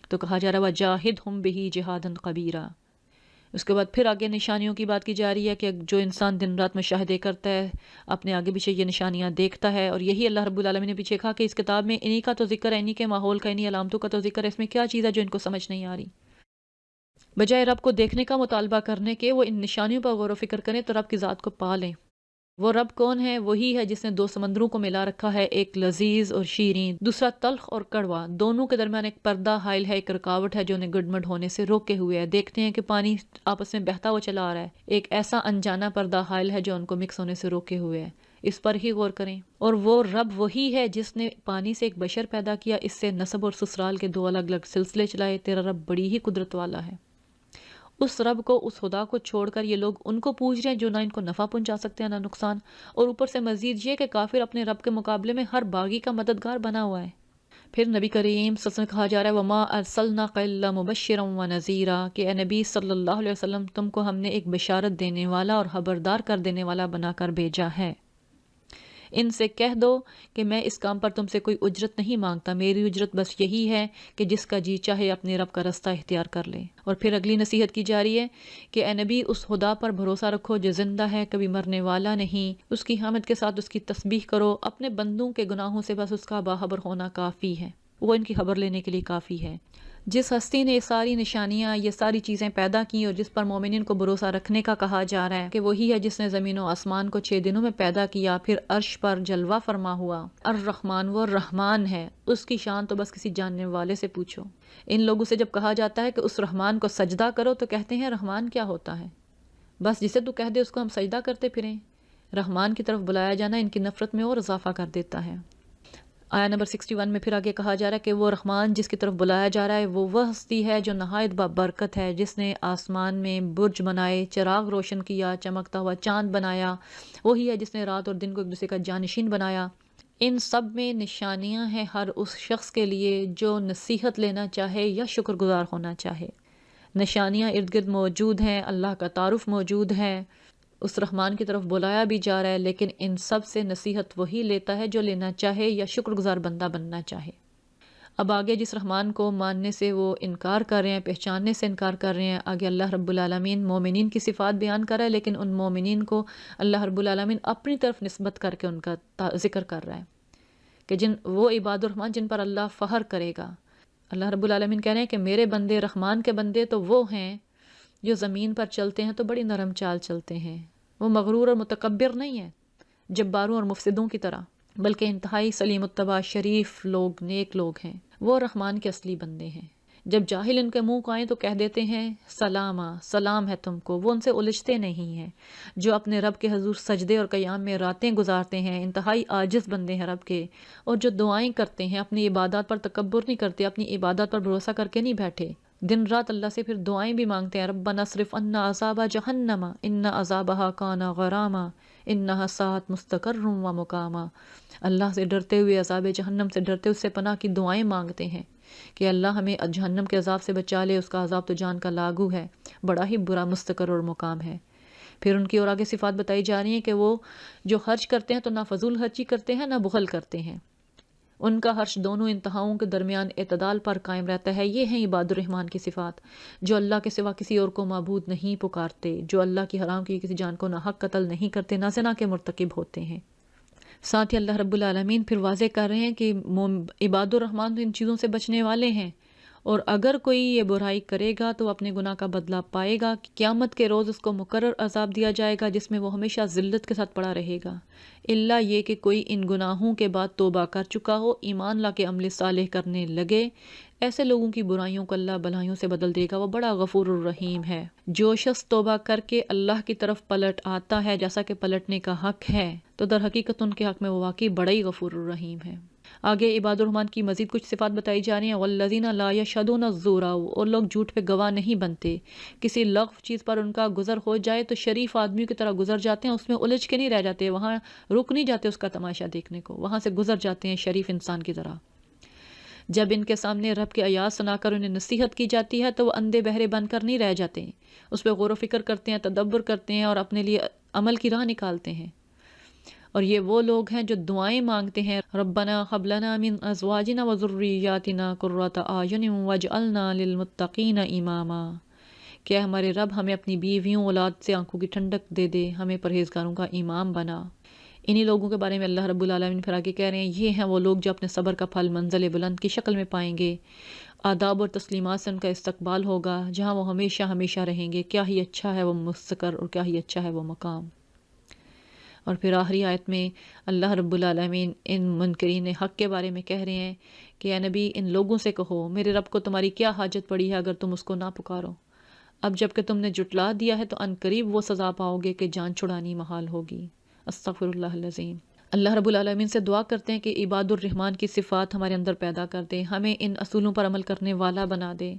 تو کہا جا رہا ہے وَجَاهِدْهُمْ بِهِ جِهَادًا كَبِيرًا۔ اس کے بعد پھر آگے نشانیوں کی بات کی جا رہی ہے کہ جو انسان دن رات مشاہدے کرتا ہے، اپنے آگے پیچھے یہ نشانیاں دیکھتا ہے، اور یہی اللہ رب العالمین نے پیچھے کہا کہ اس کتاب میں انہی کا تو ذکر ہے، انہی کے ماحول کا، انہی علامتوں کا تو ذکر ہے، اس میں کیا چیز ہے جو ان کو سمجھ نہیں آ رہی۔ بجائے رب کو دیکھنے کا مطالبہ کرنے کے وہ ان نشانیوں پر غور و فکر کریں تو رب کی ذات کو پا لیں۔ وہ رب کون ہے؟ وہی ہے جس نے دو سمندروں کو ملا رکھا ہے، ایک لذیذ اور شیریں، دوسرا تلخ اور کڑوا، دونوں کے درمیان ایک پردہ حائل ہے، ایک رکاوٹ ہے جو انہیں گڈمڈ ہونے سے روکے ہوئے ہے۔ دیکھتے ہیں کہ پانی آپس میں بہتا ہوا چلا آ رہا ہے، ایک ایسا انجانا پردہ حائل ہے جو ان کو مکس ہونے سے روکے ہوئے ہے۔ اس پر ہی غور کریں۔ اور وہ رب وہی ہے جس نے پانی سے ایک بشر پیدا کیا، اس سے نسب اور سسرال کے دو الگ الگ سلسلے چلائے۔ تیرا رب بڑی ہی قدرت والا ہے۔ اس رب کو، اس خدا کو چھوڑ کر یہ لوگ ان کو پوج رہے ہیں جو نہ ان کو نفع پہنچا سکتے ہیں نہ نقصان، اور اوپر سے مزید یہ کہ کافر اپنے رب کے مقابلے میں ہر باغی کا مددگار بنا ہوا ہے۔ پھر نبی کریم صلی اللہ علیہ وسلم کہا جا رہا ہے وَمَا أَرْسَلْنَاكَ إِلَّا مُبَشِّرًا وَنَذِيرًا، کہ اے نبی صلی اللہ علیہ وسلم تم کو ہم نے ایک بشارت دینے والا اور خبردار کر دینے والا بنا کر بھیجا ہے۔ ان سے کہہ دو کہ میں اس کام پر تم سے کوئی اجرت نہیں مانگتا، میری اجرت بس یہی ہے کہ جس کا جی چاہے اپنے رب کا رستہ اختیار کر لے۔ اور پھر اگلی نصیحت کی جا رہی ہے کہ اے نبی اس خدا پر بھروسہ رکھو جو زندہ ہے، کبھی مرنے والا نہیں، اس کی حمد کے ساتھ اس کی تسبیح کرو، اپنے بندوں کے گناہوں سے بس اس کا باخبر ہونا کافی ہے، وہ ان کی خبر لینے کے لیے کافی ہے۔ جس ہستی نے یہ ساری نشانیاں، یہ ساری چیزیں پیدا کی اور جس پر مومنین کو بھروسہ رکھنے کا کہا جا رہا ہے کہ وہی ہے جس نے زمین و آسمان کو 6 دنوں میں پیدا کیا، پھر عرش پر جلوہ فرما ہوا۔ الرحمن، وہ رحمان ہے، اس کی شان تو بس کسی جاننے والے سے پوچھو۔ ان لوگوں سے جب کہا جاتا ہے کہ اس رحمان کو سجدہ کرو تو کہتے ہیں رحمان کیا ہوتا ہے؟ بس جسے تو کہہ دے اس کو ہم سجدہ کرتے پھریں۔ رحمان کی طرف بلایا جانا ان کی نفرت میں اور اضافہ کر دیتا ہے۔ آیا نمبر 61 میں پھر آگے کہا جا رہا ہے کہ وہ رحمان جس کی طرف بلایا جا رہا ہے وہ ہستی ہے جو نہایت بابرکت ہے، جس نے آسمان میں برج بنائے، چراغ روشن کیا، چمکتا ہوا چاند بنایا، وہی ہے جس نے رات اور دن کو ایک دوسرے کا جانشین بنایا۔ ان سب میں نشانیاں ہیں ہر اس شخص کے لیے جو نصیحت لینا چاہے یا شکر گزار ہونا چاہے۔ نشانیاں ارد گرد موجود ہیں، اللہ کا تعارف موجود ہے، اس رحمان کی طرف بلایا بھی جا رہا ہے، لیکن ان سب سے نصیحت وہی لیتا ہے جو لینا چاہے یا شکر گزار بندہ بننا چاہے۔ اب آگے جس رحمان کو ماننے سے وہ انکار کر رہے ہیں، پہچاننے سے انکار کر رہے ہیں، آگے اللہ رب العالمین مومنین کی صفات بیان کر رہا ہے، لیکن ان مومنین کو اللہ رب العالمین اپنی طرف نسبت کر کے ان کا ذکر کر رہا ہے کہ وہ عباد الرحمان جن پر اللہ فخر کرے گا۔ اللہ رب العالمین کہہ رہے ہیں کہ میرے بندے، رحمان کے بندے تو وہ ہیں جو زمین پر چلتے ہیں تو بڑی نرم چال چلتے ہیں، وہ مغرور اور متکبر نہیں ہیں جباروں اور مفسدوں کی طرح، بلکہ انتہائی سلیم الطبع شریف لوگ، نیک لوگ ہیں، وہ رحمان کے اصلی بندے ہیں۔ جب جاہل ان کے منہ کو آئیں تو کہہ دیتے ہیں سلامہ، سلام ہے تم کو، وہ ان سے الجھتے نہیں ہیں۔ جو اپنے رب کے حضور سجدے اور قیام میں راتیں گزارتے ہیں، انتہائی عاجز بندے ہیں رب کے، اور جو دعائیں کرتے ہیں، اپنی عبادات پر تکبر نہیں کرتے، اپنی عبادات پر بھروسہ کر کے نہیں بیٹھے، دن رات اللہ سے پھر دعائیں بھی مانگتے ہیں، ربنا اصرف عنا عذاب جہنم ان عذابها کان غراما انها ساءت مستقرا ومقاما۔ اللہ سے ڈرتے ہوئے، عذاب جہنم سے ڈرتے اس سے پناہ کی دعائیں مانگتے ہیں کہ اللہ ہمیں جہنم کے عذاب سے بچا لے، اس کا عذاب تو جان کا لاگو ہے، بڑا ہی برا مستقر اور مقام ہے۔ پھر ان کی اور آگے صفات بتائی جا رہی ہیں کہ وہ جو خرچ کرتے ہیں تو نہ فضول خرچی کرتے ہیں نہ بخل کرتے ہیں، ان کا حرش دونوں انتہاؤں کے درمیان اعتدال پر قائم رہتا ہے۔ یہ ہیں عباد الرحمان کی صفات، جو اللہ کے سوا کسی اور کو معبود نہیں پکارتے، جو اللہ کی حرام کی کسی جان کو ناحق قتل نہیں کرتے، نہ زنا کے مرتکب ہوتے ہیں۔ ساتھ ہی اللہ رب العالمین پھر واضح کر رہے ہیں کہ عباد الرحمان تو ان چیزوں سے بچنے والے ہیں، اور اگر کوئی یہ برائی کرے گا تو اپنے گناہ کا بدلہ پائے گا، قیامت کے روز اس کو مقرر عذاب دیا جائے گا جس میں وہ ہمیشہ ذلت کے ساتھ پڑا رہے گا، الا یہ کہ کوئی ان گناہوں کے بعد توبہ کر چکا ہو، ایمان لا کے عمل صالح کرنے لگے، ایسے لوگوں کی برائیوں کو اللہ بھلائیوں سے بدل دے گا، وہ بڑا غفور الرحیم ہے۔ جو شخص توبہ کر کے اللہ کی طرف پلٹ آتا ہے جیسا کہ پلٹنے کا حق ہے، تو در حقیقت ان کے حق میں وہ واقعی بڑا ہی غفور الرحیم ہے۔ آگے عباد الرحمان کی مزید کچھ صفات بتائی جا رہی ہیں، والذین لا یشہدون الزور، اور لوگ جھوٹ پہ گواہ نہیں بنتے، کسی لغو چیز پر ان کا گزر ہو جائے تو شریف آدمیوں کی طرح گزر جاتے ہیں، اس میں الجھ کے نہیں رہ جاتے، وہاں رک نہیں جاتے اس کا تماشا دیکھنے کو، وہاں سے گزر جاتے ہیں شریف انسان کی طرح۔ جب ان کے سامنے رب کے آیات سنا کر انہیں نصیحت کی جاتی ہے تو وہ اندھے بہرے بن کر نہیں رہ جاتے، اس پہ غور و فکر کرتے ہیں، تدبر کرتے ہیں اور اپنے لیے عمل کی راہ نکالتے ہیں۔ اور یہ وہ لوگ ہیں جو دعائیں مانگتے ہیں، ربنا هب لنا من ازواجنا وذریاتنا قرۃ اعین واجعلنا للمتقین اماما، کہ ہمارے رب ہمیں اپنی بیویوں اولاد سے آنکھوں کی ٹھنڈک دے دے، ہمیں پرہیزگاروں کا امام بنا۔ انہی لوگوں کے بارے میں اللہ رب العالمین پھر آگے کہہ رہے ہیں، یہ ہیں وہ لوگ جو اپنے صبر کا پھل منزل بلند کی شکل میں پائیں گے، آداب اور تسلیمات سے ان کا استقبال ہوگا، جہاں وہ ہمیشہ ہمیشہ رہیں گے۔ کیا ہی اچھا ہے وہ مستقر اور کیا ہی اچھا ہے وہ مقام۔ اور پھر آخری آیت میں اللہ رب العالمین ان منکرین حق کے بارے میں کہہ رہے ہیں کہ اے نبی، ان لوگوں سے کہو میرے رب کو تمہاری کیا حاجت پڑی ہے اگر تم اس کو نہ پکارو، اب جب کہ تم نے جھٹلا دیا ہے تو ان قریب وہ سزا پاؤ گے کہ جان چھڑانی محال ہوگی۔ استغفر اللہ العظیم۔ اللہ رب العالمین سے دعا کرتے ہیں کہ عباد الرحمان کی صفات ہمارے اندر پیدا کر دے، ہمیں ان اصولوں پر عمل کرنے والا بنا دے۔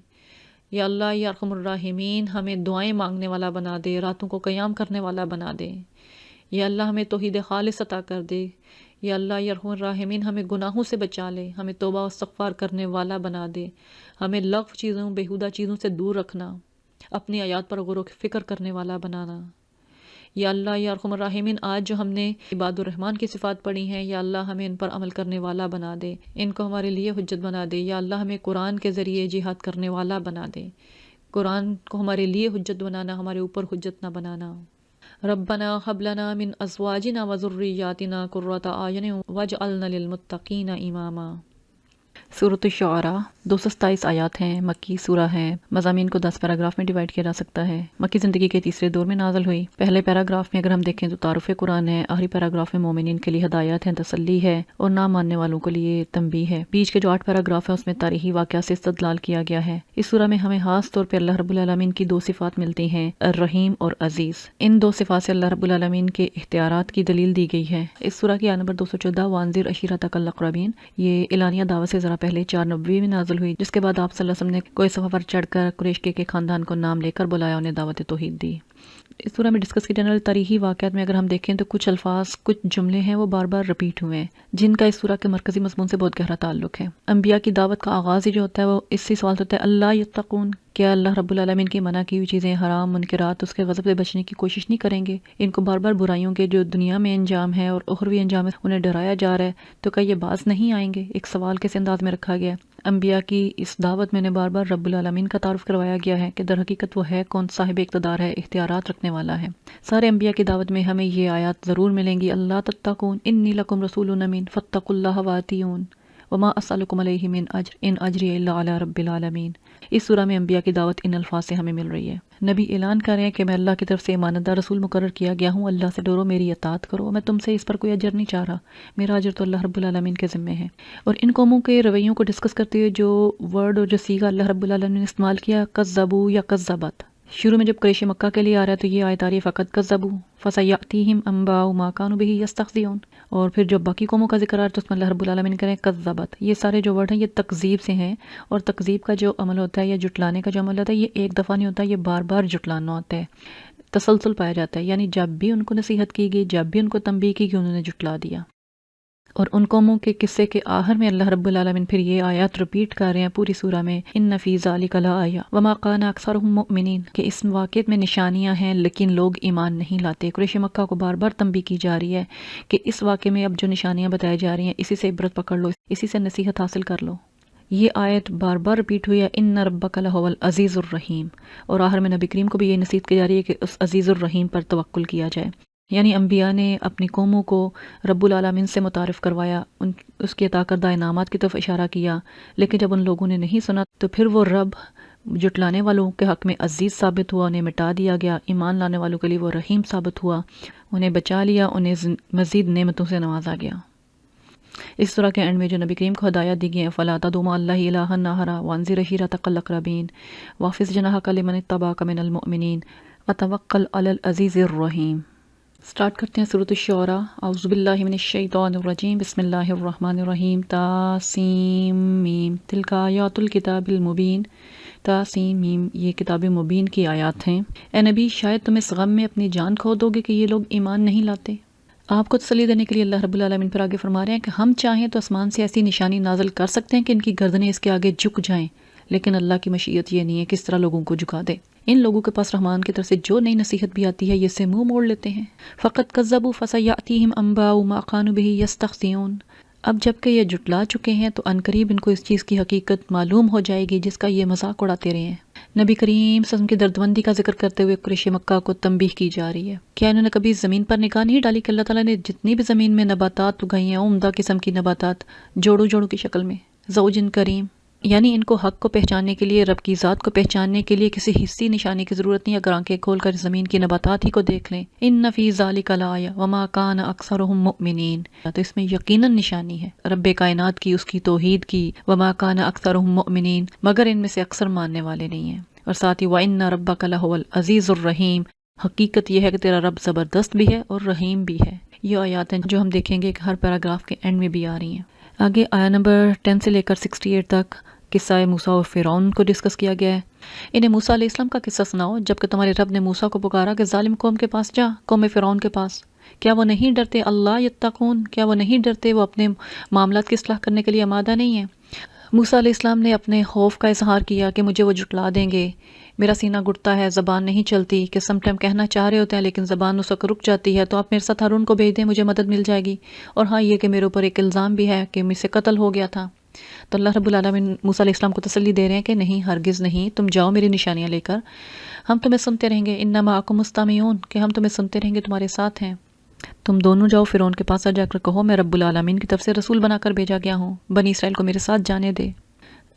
یا اللہ یا ارحم الراحمین، ہمیں دعائیں مانگنے والا بنا دے، راتوں کو قیام کرنے والا بنا دے۔ یا اللہ ہمیں توحید خالص عطا کر دے۔ یا اللہ یا ارحم الراحمین، ہمیں گناہوں سے بچا لے، ہمیں توبہ و استغفار کرنے والا بنا دے، ہمیں لغو چیزوں، بیہودہ چیزوں سے دور رکھنا، اپنی آیات پر غور و فکر کرنے والا بنانا۔ یا اللہ یا ارحم الراحمین، آج جو ہم نے عباد الرحمان کی صفات پڑھی ہیں، یا اللہ ہمیں ان پر عمل کرنے والا بنا دے، ان کو ہمارے لیے حجت بنا دے۔ یا اللہ ہمیں قرآن کے ذریعے جہاد کرنے والا بنا دے، قرآن کو ہمارے لیے حجت بنانا، ہمارے اوپر حجت نہ بنانا۔ ربنا هب لنا من ازواجنا وذریاتنا قرۃ اعین واجعلنا للمتقین اماما۔ سورۃ الشعراء 227 آیات ہیں، مکی سورہ ہے، مضامین کو 10 پیراگراف میں ڈیوائڈ کیا جا سکتا ہے۔ مکی زندگی کے تیسرے دور میں نازل ہوئی۔ پہلے پیراگراف میں اگر ہم دیکھیں تو تعارف قرآن ہے، آخری پیراگراف میں مومنین کے لیے ہدایات ہیں، تسلی ہے اور نہ ماننے والوں کے لیے تنبیہ ہے۔ بیچ کے جو 8 پیراگراف ہیں اس میں تاریخی واقعہ سے استدلال کیا گیا ہے۔ اس سورہ میں ہمیں خاص طور پہ اللہ رب العالمین کی 2 صفات ملتی ہیں، الرحیم اور عزیز۔ ان 2 صفات سے اللہ رب العالمین کے اختیارات کی دلیل دی گئی ہے۔ اس سورہ کی آیت نمبر 214 وانذر عشیرتک الاقربین، یہ اعلانیہ دعوت سے ذرا پہلے 4 نبوی میں نازل ہوئی، جس کے بعد آپ صلی اللہ علیہ وسلم نے کوئی صفحہ پر چڑھ کر قریش کے خاندان کو نام لے کر بلایا، انہیں دعوت توحید دی۔ اس سورہ میں ڈسکس کی جنرل تاریخی واقعات میں اگر ہم دیکھیں تو کچھ الفاظ، کچھ جملے ہیں وہ بار بار رپیٹ ہوئے ہیں، جن کا اس سورہ کے مرکزی مضمون سے بہت گہرا تعلق ہے۔ انبیاء کی دعوت کا آغاز ہی جو ہوتا ہے وہ اس سے سوال ہوتا ہے، اللہ یتقون، کیا اللہ رب العالمین کی منع کی ہوئی چیزیں، حرام منکرات، اس کے غضب سے بچنے کی کوشش نہیں کریں گے؟ ان کو بار بار برائیوں کے جو دنیا میں انجام ہے اور اخروی انجام ہے انہیں ڈرایا جا رہا ہے، تو کیا یہ باز نہیں آئیں گے؟ ایک سوال کس انداز میں رکھا گیا ہے۔ انبیاء کی اس دعوت میں انہیں بار بار رب العالمین کا تعارف کروایا گیا ہے کہ در حقیقت وہ ہے کون، صاحب اقتدار ہے، اختیارات رکھنے والا ہے۔ سارے انبیاء کی دعوت میں ہمیں یہ آیات ضرور ملیں گی، اللہ تتقون انی لکم رسول امین فاتقوا اللہ واتیون وما اسألکم علیہ من اجر ان اجری الا علی رب العالمین۔ اس سورہ میں انبیاء کی دعوت ان الفاظ سے ہمیں مل رہی ہے۔ نبی اعلان کر رہے ہیں کہ میں اللہ کی طرف سے ایماندار رسول مقرر کیا گیا ہوں، اللہ سے ڈرو، میری اطاعت کرو، میں تم سے اس پر کوئی اجر نہیں چاہ رہا، میرا اجر تو اللہ رب العالمین کے ذمے ہے۔ اور ان قوموں کے رویوں کو ڈسکس کرتے ہوئے جو ورڈ اور جو صیغہ اللہ رب العالمین نے استعمال کیا، کذبوا یا کذبت، شروع میں جب قریش مکہ کے لیے آ رہا ہے تو یہ آیت آ رہی ہے فقط کذبوا فسیأتیہم انباء ما کانوا بہ یستہزئون، اور پھر جب باقی قوموں کا ذکر آ رہا ہے تو اس میں اللہ رب العالمین کریں کذبت۔ یہ سارے جو ورڈ ہیں یہ تکذیب سے ہیں، اور تکذیب کا جو عمل ہوتا ہے یا جٹلانے کا جو عمل ہوتا ہے یہ ایک دفعہ نہیں ہوتا، یہ بار بار جٹلانا ہوتا ہے، تسلسل پایا جاتا ہے، یعنی جب بھی ان کو نصیحت کی گئی، جب بھی ان کو تنبیہ کی گئی، انہوں نے جٹلا دیا۔ اور ان قوموں کے قصے کے آخر میں اللہ رب العالمین پھر یہ آیات ریپیٹ کر رہے ہیں پوری سورہ میں، ان فی ذالک لآیہ وما کان اکثرهم مؤمنین، کہ اس واقعے میں نشانیاں ہیں لیکن لوگ ایمان نہیں لاتے۔ قریش مکہ کو بار بار تنبیہ کی جا رہی ہے کہ اس واقعے میں اب جو نشانیاں بتائی جا رہی ہیں اسی سے عبرت پکڑ لو، اسی سے نصیحت حاصل کر لو۔ یہ آیت بار بار ریپیٹ ہوئی ہے، ان ربک لہو العزیز الرحیم، اور آخر میں نبی کریم کو بھی یہ نصیحت کی جا رہی ہے کہ اس عزیز الرحیم پر توکل کیا جائے۔ یعنی انبیاء نے اپنی قوموں کو رب العالمین سے متعارف کروایا، اس کے عطا کردہ انعامات کی طرف اشارہ کیا، لیکن جب ان لوگوں نے نہیں سنا تو پھر وہ رب جٹلانے والوں کے حق میں عزیز ثابت ہوا، انہیں مٹا دیا گیا، ایمان لانے والوں کے لیے وہ رحیم ثابت ہوا، انہیں بچا لیا، انہیں مزید نعمتوں سے نوازا گیا۔ اس سورہ کے اینڈ میں جو نبی کریم کو ہدایت دی گئی ہے، فَلَا تَدْعُ مَعَ اللَّهِ إِلَٰهًا آخَرَ وَأَنذِرْ عَشِيرَتَكَ الْأَقْرَبِينَ وَاخْفِضْ جَنَاحَكَ لِمَنِ اتَّبَعَكَ مِنَ الْمُؤْمِنِينَ وَتَوَكَّلْ عَلَى الْعَزِيزِ الرَّحِيمِ۔ سٹارٹ کرتے ہیں سورۃ الشعراء۔ اعوذ باللہ من الشیطان الرجیم، بسم اللہ الرحمن الرحیم۔ تاسیم میم، تلک آیات الکتاب المبین۔ تاسیم میم، یہ کتاب مبین کی آیات ہیں۔ اے نبی، شاید تم اس غم میں اپنی جان کھو دو گے کہ یہ لوگ ایمان نہیں لاتے۔ آپ کو تسلی دینے کے لیے اللہ رب العالمین پر آگے فرما رہے ہیں کہ ہم چاہیں تو آسمان سے ایسی نشانی نازل کر سکتے ہیں کہ ان کی گردنیں اس کے آگے جھک جائیں، لیکن اللہ کی مشیت یہ نہیں ہے کہ اس طرح لوگوں کو جھکا دے۔ ان لوگوں کے پاس رحمان کی طرف سے جو نئی نصیحت بھی آتی ہے یہ سے منہ موڑ لیتے ہیں۔ فقط کذبوا فسیأتیہم انباء ما کانوا بہ یستہزئون، اب جب کہ یہ جٹلا چکے ہیں تو عنقریب ان کو اس چیز کی حقیقت معلوم ہو جائے گی جس کا یہ مذاق اڑاتے رہے ہیں۔ نبی کریم صلی اللہ علیہ وسلم کی دردمندی کا ذکر کرتے ہوئے قریش مکہ کو تنبیہ کی جا رہی ہے۔ کیا انہوں نے کبھی زمین پر نگاہ نہیں ڈالی کہ اللہ تعالیٰ نے جتنی بھی زمین میں نباتات اگائی ہیں، عمدہ قسم کی نباتات، جوڑوں جوڑوں کی شکل میں، زوجن کریم، یعنی ان کو حق کو پہچاننے کے لیے، رب کی ذات کو پہچاننے کے لیے کسی حصی نشانے کی ضرورت نہیں، اگر آنکھیں کھول کر زمین کی نباتات ہی کو دیکھ لیں۔ ان فی ذالک لآیہ وما کان اکثرهم مؤمنین، تو اس میں یقیناً نشانی ہے رب کائنات کی، اس کی توحید کی۔ وما کان اکثرهم مؤمنین، مگر ان میں سے اکثر ماننے والے نہیں ہیں۔ اور ساتھ ہی وَإِنَّ رَبَّكَ لَهُوَ الْعَزِيزُ الرَّحِيمُ، حقیقت یہ ہے کہ تیرا رب زبردست بھی ہے اور رحیم بھی ہے۔ یہ آیات ہیں جو ہم دیکھیں گے کہ ہر پیراگراف کے اینڈ میں بھی آ رہی ہیں۔ آگے آیا نمبر 10 سے لے کر 68 تک قصہ موسیٰ اور فرعون کو ڈسکس کیا گیا ہے۔ انہیں موسیٰ علیہ السلام کا قصہ سناؤ جبکہ تمہارے رب نے موسیٰ کو پکارا کہ ظالم قوم کے پاس جا، قوم فرعون کے پاس۔ کیا وہ نہیں ڈرتے؟ اللہ یتقون، کیا وہ نہیں ڈرتے؟ وہ اپنے معاملات کی اصلاح کرنے کے لیے آمادہ نہیں ہیں؟ موسیٰ علیہ السلام نے اپنے خوف کا اظہار کیا کہ مجھے وہ جھٹلا دیں گے، میرا سینہ گھٹتا ہے، زبان نہیں چلتی، کہ سم ٹائم کہنا چاہ رہے ہوتے ہیں لیکن زبان اس وقت رک جاتی ہے، تو آپ میرے ساتھ ہارون کو بھیج دیں، مجھے مدد مل جائے گی۔ اور ہاں یہ کہ میرے اوپر ایک الزام بھی ہے کہ مجھ سے قتل ہو گیا تھا۔ تو اللہ رب العالمین موسیٰ علیہ السلام کو تسلی دے رہے ہیں کہ نہیں، ہرگز نہیں، تم جاؤ میری نشانیاں لے کر، ہم تمہیں سنتے رہیں گے، انما معکم مستمعون، کہ ہم تمہیں سنتے رہیں گے، تمہارے ساتھ ہیں۔ تم دونوں جاؤ فرعون کے پاس، جا کر کہو میں رب العالمین کی طرف سے رسول بنا کر بھیجا گیا ہوں، بنی اسرائیل کو میرے ساتھ جانے دے۔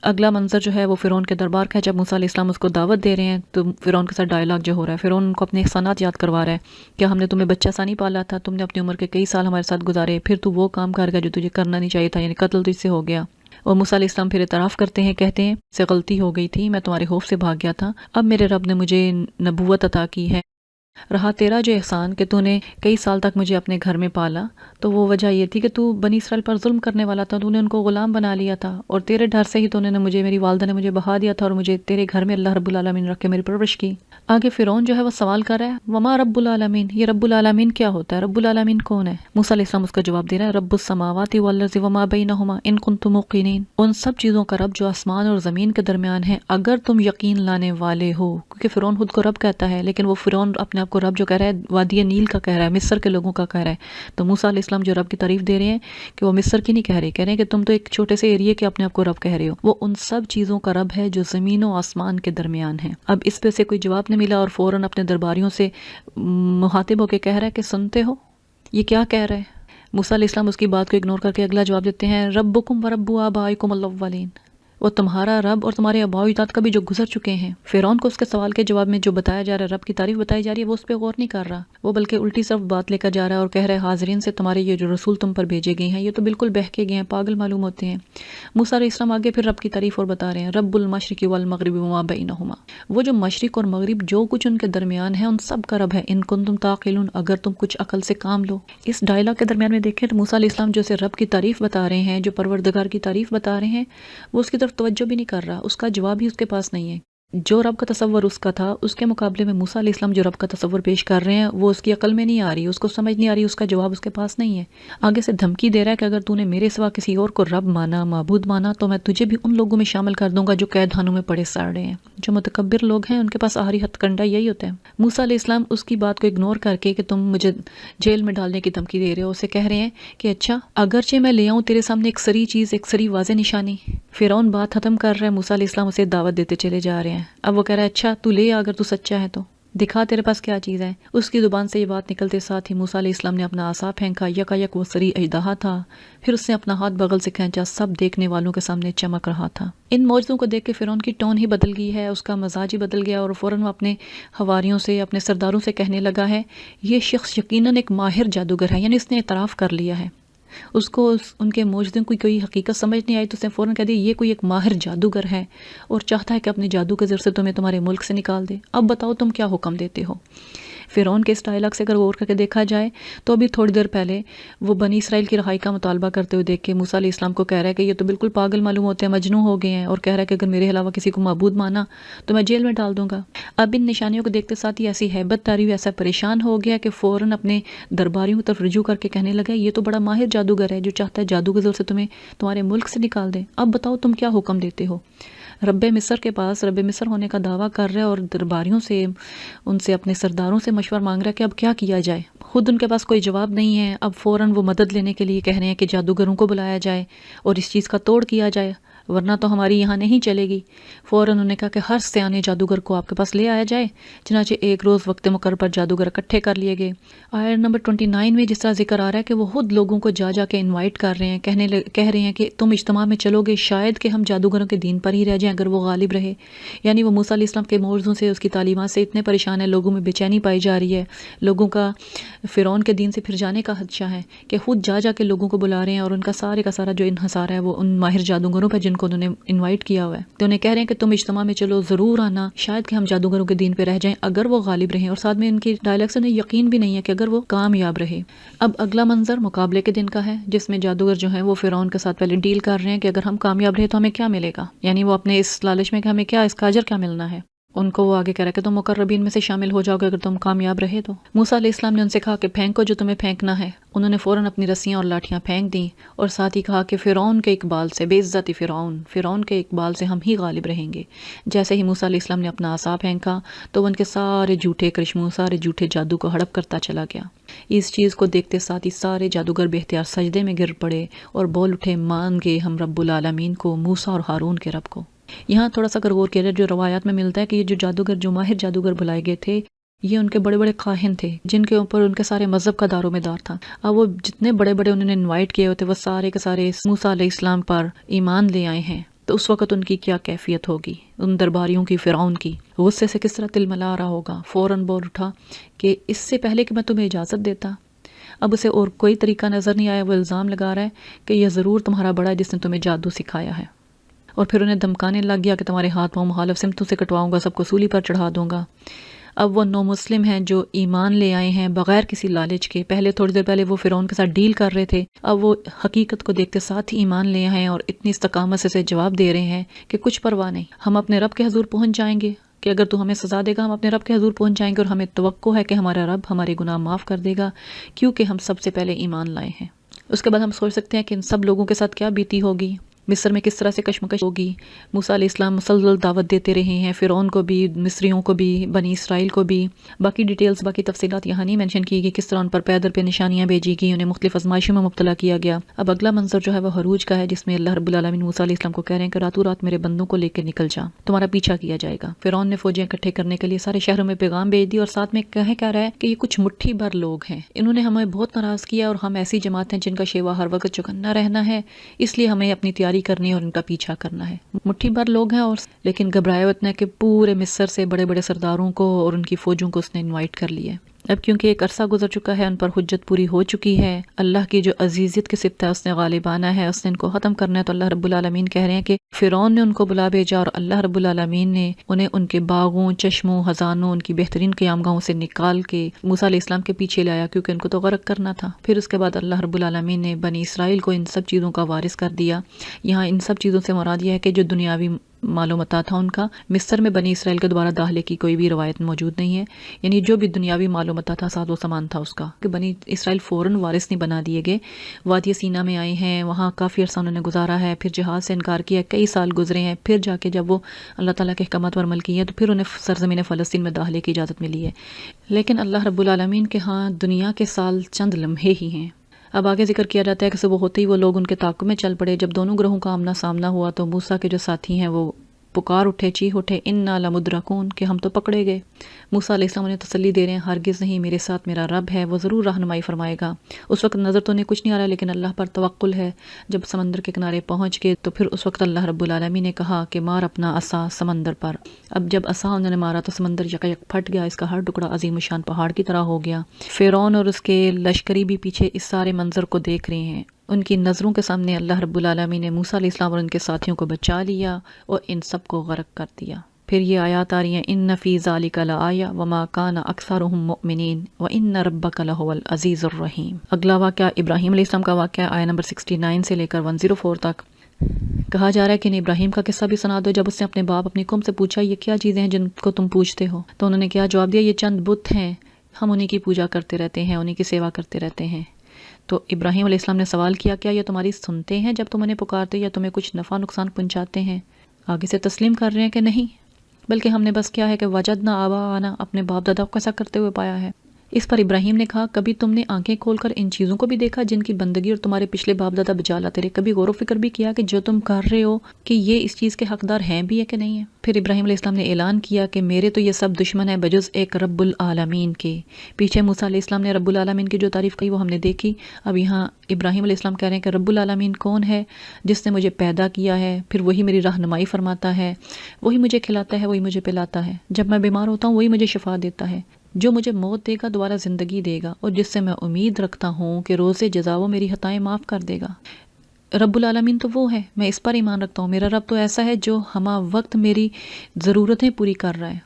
اگلا منظر جو ہے وہ فرعون کے دربار کا ہے، جب موسیٰ علیہ السلام اس کو دعوت دے رہے ہیں تو فرعون کے ساتھ ڈائلاگ جو ہو رہا ہے، فرعون ان کو اپنے احسانات یاد کروا رہا ہے کہ ہم نے تمہیں بچہ سا نہیں پالا تھا، تم نے اپنی عمر کے کئی سال ہمارے ساتھ گزارے، پھر تو وہ کام کر گیا جو تجھے کرنا نہیں چاہیے تھا، یعنی قتل تجھ سے ہو گیا۔ اور موسیٰ علیہ السلام پھر اعتراف کرتے ہیں، کہتے ہیں سے غلطی ہو گئی تھی، میں تمہارے خوف سے بھاگ گیا تھا، اب میرے رب نے مجھے نبوت عطا کی ہے، رہا تیرا جو احسان کہ تو نے کئی سال تک مجھے اپنے گھر میں پالا، تو وہ وجہ یہ تھی کہ تو بنی اسرائیل پر ظلم کرنے والا تھا، تو نے ان کو غلام بنا لیا تھا، اور تیرے ڈر سے ہی تو نے مجھے، میری والدہ نے مجھے بہا دیا تھا اور مجھے تیرے گھر میں اللہ رب العالمین رکھ کے میری پرورش کی۔ آگے فرعون جو ہے وہ سوال کر رہا ہے وما رب العالمین، یہ رب العالمین کیا ہوتا ہے، رب العالمین کون ہے؟ موسیٰ علیہ السلام اس کا جواب دے رہا ہے رب السماوات والارض وما بینہما ان کنتم موقنین، ان سب چیزوں کا رب جو آسمان اور زمین کے درمیان ہے اگر تم یقین لانے والے ہو، کیونکہ فرعون خود کو رب کہتا ہے، لیکن وہ فرعون اپنے آپ کو رب جو کہہ رہا ہے وادی نیل کا کہہ رہا ہے، مصر کے لوگوں کا کہہ رہا ہے، تو موسیٰ علیہ السلام جو رب کی تعریف دے رہے ہیں کہ وہ مصر کی نہیں کہہ رہے ہیں کہ تم تو ایک چھوٹے سے ایریے کے اپنے آپ کو رب کہہ رہے ہو، وہ ان سب چیزوں کا رب ہے جو زمین و آسمان کے درمیان ہے۔ اب اس پہ سے کوئی جواب نہیں ملا اور فوراً اپنے درباریوں سے مخاطب ہو کے کہہ رہا ہے کہ سنتے ہو یہ کیا کہہ رہا ہے؟ موسیٰ علیہ السلام اس کی بات کو اگنور کر کے اگلا جواب دیتے ہیں ربکم ورب آبائکم الاولین، وہ تمہارا رب اور تمہارے آباء و اجداد کبھی جو گزر چکے ہیں۔ فرعون کو اس کے سوال کے جواب میں جو بتایا جا رہا ہے، رب کی تعریف بتائی جا رہی ہے، وہ اس پہ غور نہیں کر رہا، وہ بلکہ الٹی صرف بات لے کر جا رہا ہے اور کہہ رہا ہے حاضرین سے تمہارے یہ جو رسول تم پر بھیجے گئے ہیں یہ تو بالکل بہکے گئے ہیں، پاگل معلوم ہوتے ہیں۔ موسیٰ علیہ السلام آگے پھر رب کی تعریف اور بتا رہے ہیں رب المشرق والمغرب وما بینہما، وہ جو مشرق اور مغرب جو کچھ ان کے درمیان ہے ان سب کا رب ہے، ان کنتم تعقلون، اگر تم کچھ عقل سے کام لو۔ اس ڈائلاگ کے درمیان میں دیکھیں تو موسیٰ علیہ السلام جو اسے رب کی تعریف بتا رہے ہیں، جو پروردگار کی تعریف بتا رہے ہیں، وہ اس کی طرف توجہ بھی نہیں کر رہا، اس کا جواب ہی اس کے پاس نہیں ہے۔ جو رب کا تصور اس کا تھا اس کے مقابلے میں موسیٰ علیہ السلام جو رب کا تصور پیش کر رہے ہیں وہ اس کی عقل میں نہیں آ رہی، اس کو سمجھ نہیں آ رہی، اس کا جواب اس کے پاس نہیں ہے۔ آگے سے دھمکی دے رہا ہے کہ اگر تو نے میرے سوا کسی اور کو رب مانا، معبود مانا، تو میں تجھے بھی ان لوگوں میں شامل کر دوں گا جو قید خانوں میں پڑے سڑ رہے ہیں۔ جو متکبر لوگ ہیں ان کے پاس آخری ہتھ کنڈا یہی ہوتا ہے۔ موسیٰ علیہ السلام اس کی بات کو اگنور کر کے کہ تم مجھے جیل میں ڈالنے کی دھمکی دے رہے ہو، اسے کہہ رہے ہیں کہ اچھا اگرچہ میں لے آؤں تیرے سامنے ایک سری چیز، ایک سری واضح نشانی۔ فرعون بات ختم کر رہا ہے، موسیٰ علیہ السلام اسے دعوت دیتے چلے جا رہے ہیں۔ اب وہ کہہ رہا ہے اچھا تو لے، اگر تو سچا ہے تو دکھا تیرے پاس کیا چیز ہے۔ اس کی زبان سے یہ بات نکلتے ساتھ ہی موسیٰ علیہ السلام نے اپنا عصا پھینکا، یکا وہ سری اژدہا تھا، پھر اس نے اپنا ہاتھ بغل سے کھینچا، سب دیکھنے والوں کے سامنے چمک رہا تھا۔ ان معجزوں کو دیکھ کے فرعون کی ٹون ہی بدل گئی ہے، اس کا مزاج ہی بدل گیا اور فوراً وہ اپنے حواریوں سے، اپنے سرداروں سے کہنے لگا ہے یہ شخص یقیناً ایک ماہر جادوگر ہے، یعنی اس نے اعتراف کر لیا ہے، اس کو ان کے معجزوں کی کوئی حقیقت سمجھ نہیں آئی تو اس نے فوراً کہہ دیا یہ کوئی ایک ماہر جادوگر ہے اور چاہتا ہے کہ اپنے جادو کے ذریعے سے تمہیں تمہارے ملک سے نکال دے، اب بتاؤ تم کیا حکم دیتے ہو۔ فرعون کے اس ڈائلاگ سے اگر غور کر کے دیکھا جائے تو ابھی تھوڑی دیر پہلے وہ بنی اسرائیل کی رہائی کا مطالبہ کرتے ہوئے دیکھ کے موسیٰ علیہ السلام کو کہہ رہا ہے کہ یہ تو بالکل پاگل معلوم ہوتے ہیں، مجنون ہو گئے ہیں، اور کہہ رہا ہے کہ اگر میرے علاوہ کسی کو معبود مانا تو میں جیل میں ڈال دوں گا۔ اب ان نشانیوں کو دیکھتے ساتھ ہی ایسی ہیبت طاری ہوئی، ایسا پریشان ہو گیا کہ فوراً اپنے درباریوں کی طرف رجوع کر کے کہنے لگا یہ تو بڑا ماہر جادوگر ہے جو چاہتا ہے جادو کے ذریعے سے تمہیں تمہارے ملک سے نکال دے، اب بتاؤ تم کیا حکم دیتے ہو۔ رب مصر کے پاس رب مصر ہونے کا دعویٰ کر رہا ہے اور درباریوں سے، ان سے، اپنے سرداروں سے مشورہ مانگ رہا ہے کہ اب کیا کیا جائے۔ خود ان کے پاس کوئی جواب نہیں ہے، اب فوراً وہ مدد لینے کے لیے کہہ رہے ہیں کہ جادوگروں کو بلایا جائے اور اس چیز کا توڑ کیا جائے، ورنہ تو ہماری یہاں نہیں چلے گی۔ فوراً انہوں نے کہا کہ ہر سیانے جادوگر کو آپ کے پاس لے آیا جائے، چنانچہ ایک روز وقت مقرر پر جادوگر اکٹھے کر لیے گئے۔ آیت نمبر 29 میں جس طرح ذکر آ رہا ہے کہ وہ خود لوگوں کو جا کے انوائٹ کر رہے ہیں، کہہ رہے ہیں کہ تم اجتماع میں چلو گے، شاید کہ ہم جادوگروں کے دین پر ہی رہ جائیں اگر وہ غالب رہے۔ یعنی وہ موسیٰ علیہ السلام کے معجزوں سے، اس کی تعلیمات سے اتنے پریشان ہیں، لوگوں میں بے چینی پائی جا رہی ہے، لوگوں کا فرعون کے دین سے پھر جانے کا خدشہ ہے کہ خود جا کے لوگوں کو بلا رہے ہیں اور ان کا سارے کا سارا جو انحصار ہے وہ ان ماہر جادوگروں پہ جن کو انہوں نے انوائٹ کیا ہوا ہے، تو انہیں کہہ رہے ہیں کہ تم اجتماع میں چلو، ضرور آنا، شاید کہ ہم جادوگروں کے دین پہ رہ جائیں اگر وہ غالب رہیں، اور ساتھ میں ان کی ڈائلیگ سے انہیں یقین بھی نہیں ہے کہ اگر وہ کامیاب رہے۔ اب اگلا منظر مقابلے کے دن کا ہے جس میں جادوگر جو ہیں وہ فرعون کے ساتھ پہلے ڈیل کر رہے ہیں کہ اگر ہم کامیاب رہے تو ہمیں کیا ملے گا، یعنی وہ اپنے اس لالچ میں کہ ہمیں کیا، اس کا اجر کیا ملنا ہے، ان کو وہ آگے کہہ رہا ہے کہ تم مقربین میں سے شامل ہو جاؤ گے اگر تم کامیاب رہے تو۔ موسیٰ علیہ السلام نے ان سے کہا کہ پھینکو جو تمہیں پھینکنا ہے، انہوں نے فوراً اپنی رسیاں اور لاٹھیاں پھینک دیں اور ساتھ ہی کہا کہ فرعون کے اقبال سے، بے عزتی فرعون کے اقبال سے ہم ہی غالب رہیں گے۔ جیسے ہی موسیٰ علیہ السلام نے اپنا عصا پھینکا تو وہ ان کے سارے جھوٹے کرشموں، سارے جھوٹے جادو کو ہڑپ کرتا چلا گیا۔ اس چیز کو دیکھتے ساتھ ہی سارے جادوگر بے اختیار سجدے میں گر پڑے اور بول اٹھے مان گے ہم رب العالمین کو، موسیٰ اور ہارون کے رب کو۔ یہاں تھوڑا سا اگر غور کیا جائے جو روایات میں ملتا ہے کہ یہ جو جادوگر، جو ماہر جادوگر بلائے گئے تھے، یہ ان کے بڑے بڑے کاہن تھے جن کے اوپر ان کے سارے مذہب کا دار و مدار تھا. اب وہ جتنے بڑے بڑے انہوں نے انوائٹ کیے ہوتے وہ سارے کے سارے موسیٰ علیہ السلام پر ایمان لے آئے ہیں. تو اس وقت ان کی کیا کیفیت ہوگی، ان درباریوں کی، فرعون کی. غصے سے کس طرح تلملا رہا ہوگا. فوراً بول اٹھا کہ اس سے پہلے کہ میں تمہیں اجازت دیتا. اب اسے اور کوئی طریقہ نظر نہیں آیا. وہ الزام لگا رہا ہے کہ یہ ضرور تمہارا بڑا ہے جس نے تمہیں جادو سکھایا ہے. اور پھر انہیں دھمکانے لگ گیا کہ تمہارے ہاتھ پاؤں مخالف سمتوں سے کٹواؤں گا، سب کو سولی پر چڑھا دوں گا. اب وہ نو مسلم ہیں جو ایمان لے آئے ہیں بغیر کسی لالچ کے. پہلے تھوڑی دیر پہلے وہ فرعون کے ساتھ ڈیل کر رہے تھے، اب وہ حقیقت کو دیکھتے ساتھ ہی ایمان لے آئے ہیں اور اتنی استقامت سے جواب دے رہے ہیں کہ کچھ پرواہ نہیں، ہم اپنے رب کے حضور پہنچ جائیں گے کہ اگر تو ہمیں سزا دے گا ہم اپنے رب کے حضور پہنچ جائیں گے، اور ہمیں توقع ہے کہ ہمارا رب ہمارے گناہ معاف کر دے گا کیونکہ ہم سب سے پہلے ایمان لائے ہیں. اس کے بعد ہم سوچ سکتے ہیں کہ ان سب لوگوں کے ساتھ کیا بیتی ہوگی، مصر میں کس طرح سے کشمکش ہوگی. موسیٰ علیہ السلام مسلسل دعوت دیتے رہے ہیں، فرعون کو بھی، مصریوں کو بھی، بنی اسرائیل کو بھی. باقی ڈیٹیلز، باقی تفصیلات یہاں نہیں مینشن کی گئی، کس طرح ان پر پیدر پہ نشانیاں بھیجی گئی، انہیں مختلف آزمائشوں میں مبتلا کیا گیا. اب اگلا منظر جو ہے وہ حروج کا ہے، جس میں اللہ رب العالمین موسیٰ علیہ السلام کو کہہ رہے ہیں کہ راتوں رات میرے بندوں کو لے کے نکل جا، تمہارا پیچھا کیا جائے گا. فرعون نے فوجیں اکٹھے کرنے کے لیے سارے شہروں میں پیغام بھیج دی، اور ساتھ میں کہہ رہا ہے کہ یہ کچھ مٹھی بھر لوگ ہیں، انہوں نے ہمیں بہت ناراض کیا، اور ہم ایسی جماعت ہیں جن کا شیوا ہر وقت چوکنا رہنا ہے، اس لیے ہمیں اپنی تیاری کرنی ہے اور ان کا پیچھا کرنا ہے. مٹھی بھر لوگ ہیں، اور لیکن گھبرائے اتنا کہ پورے مصر سے بڑے بڑے سرداروں کو اور ان کی فوجوں کو اس نے انوائٹ کر لیا. اب کیونکہ ایک عرصہ گزر چکا ہے، ان پر حجت پوری ہو چکی ہے، اللہ کی جو عزیزیت کی صفت ہے اس نے غالب آنا ہے، اس نے ان کو ختم کرنا ہے. تو اللہ رب العالمین کہہ رہے ہیں کہ فرعون نے ان کو بلا بھیجا، اور اللہ رب العالمین نے انہیں ان کے باغوں، چشموں، خزانوں، ان کی بہترین قیامگاہوں سے نکال کے موسیٰ علیہ السلام کے پیچھے لایا، کیونکہ ان کو تو غرق کرنا تھا. پھر اس کے بعد اللہ رب العالمین نے بنی اسرائیل کو ان سب چیزوں کا وارث کر دیا. یہاں ان سب چیزوں سے مراد یہ ہے کہ جو دنیاوی مال و متاع تھا ان کا، مصر میں بنی اسرائیل کے دوبارہ داخلے کی کوئی بھی روایت موجود نہیں ہے. یعنی جو بھی دنیاوی مال و متاع تھا، ساز و سامان تھا اس کا، کہ بنی اسرائیل فوراً وارث نہیں بنا دیے گئے. وادی سینا میں آئے ہیں، وہاں کافی عرصہ انہوں نے گزارا ہے، پھر جہاد سے انکار کیا، کئی سال گزرے ہیں، پھر جا کے جب وہ اللہ تعالیٰ کے احکامات پر عمل کیے تو پھر انہیں سرزمین فلسطین میں داخلے کی اجازت ملی ہے. لیکن اللہ رب العالمین کے ہاں دنیا کے سال چند لمحے ہی ہیں. اب آگے ذکر کیا جاتا ہے کہ صبح ہوتے ہی وہ لوگ ان کے تعاقب میں چل پڑے. جب دونوں گروہوں کا آمنا سامنا ہوا تو موسیٰ کے جو ساتھی ہیں وہ پکار اٹھے، چیخ اٹھے، انا لمدرکون، کہ ہم تو پکڑے گئے. موسیٰ علیہ السلام انہیں تسلی دے رہے ہیں، ہرگز نہیں، میرے ساتھ میرا رب ہے، وہ ضرور رہنمائی فرمائے گا. اس وقت نظر تو انہیں کچھ نہیں آ رہا، لیکن اللہ پر توکل ہے. جب سمندر کے کنارے پہنچ گئے تو پھر اس وقت اللہ رب العالمین نے کہا کہ مار اپنا عصا سمندر پر. اب جب عصا انہوں نے مارا تو سمندر یکایک پھٹ گیا، اس کا ہر ٹکڑا عظیم الشان پہاڑ کی طرح ہو گیا. فرعون اور اس کے لشکری بھی پیچھے اس سارے منظر کو دیکھ رہے ہیں. ان کی نظروں کے سامنے اللہ رب العالمین نے موسیٰ علیہ السلام اور ان کے ساتھیوں کو بچا لیا اور ان سب کو غرق کر دیا. پھر یہ آیات آ رہی ہیں، ان فی ذالک لآیہ وما کان اکثرهم مؤمنین وان ربک لہو العزیز الرحیم. اگلا واقعہ ابراہیم علیہ السلام کا واقعہ، آیہ نمبر 69 سے لے کر 104 تک. کہا جا رہا ہے کہ انہیں ابراہیم کا قصہ بھی سنا دو. جب اس نے اپنے باپ، اپنی قوم سے پوچھا یہ کیا چیزیں ہیں جن کو تم پوجتے ہو، تو انہوں نے کیا جواب دیا، یہ چند بت ہیں، ہم انہی کی پوجا کرتے رہتے ہیں، انہی کی سیوا کرتے رہتے ہیں. تو ابراہیم علیہ السلام نے سوال کیا، کیا یہ تمہاری سنتے ہیں جب تم انہیں پکارتے یا تمہیں کچھ نفع نقصان پہنچاتے ہیں؟ آگے سے تسلیم کر رہے ہیں کہ نہیں، بلکہ ہم نے بس کیا ہے کہ وجدنا آباءنا، اپنے باپ دادا کو ایسا کرتے ہوئے پایا ہے. اس پر ابراہیم نے کہا، کبھی تم نے آنکھیں کھول کر ان چیزوں کو بھی دیکھا جن کی بندگی اور تمہارے پچھلے باپ دادا بجا لاتے رہے؟ کبھی غور و فکر بھی کیا کہ جو تم کر رہے ہو کہ یہ اس چیز کے حقدار ہیں بھی ہے کہ نہیں ہے؟ پھر ابراہیم علیہ السلام نے اعلان کیا کہ میرے تو یہ سب دشمن ہیں بجز ایک رب العالمین کے. پیچھے موسیٰ علیہ السلام نے رب العالمین کی جو تعریف کی وہ ہم نے دیکھی. اب یہاں ابراہیم علیہ السلام کہہ رہے ہیں کہ رب العالمین کون ہے؟ جس نے مجھے پیدا کیا ہے، پھر وہی میری رہنمائی فرماتا ہے، وہی مجھے کھلاتا ہے، وہی مجھے پلاتا ہے، جب میں بیمار ہوتا ہوں وہی مجھے شفا دیتا ہے، جو مجھے موت دے گا دوبارہ زندگی دے گا، اور جس سے میں امید رکھتا ہوں کہ روز جزا وہ میری خطائیں معاف کر دے گا. رب العالمین تو وہ ہے، میں اس پر ایمان رکھتا ہوں. میرا رب تو ایسا ہے جو ہمہ وقت میری ضرورتیں پوری کر رہا ہے.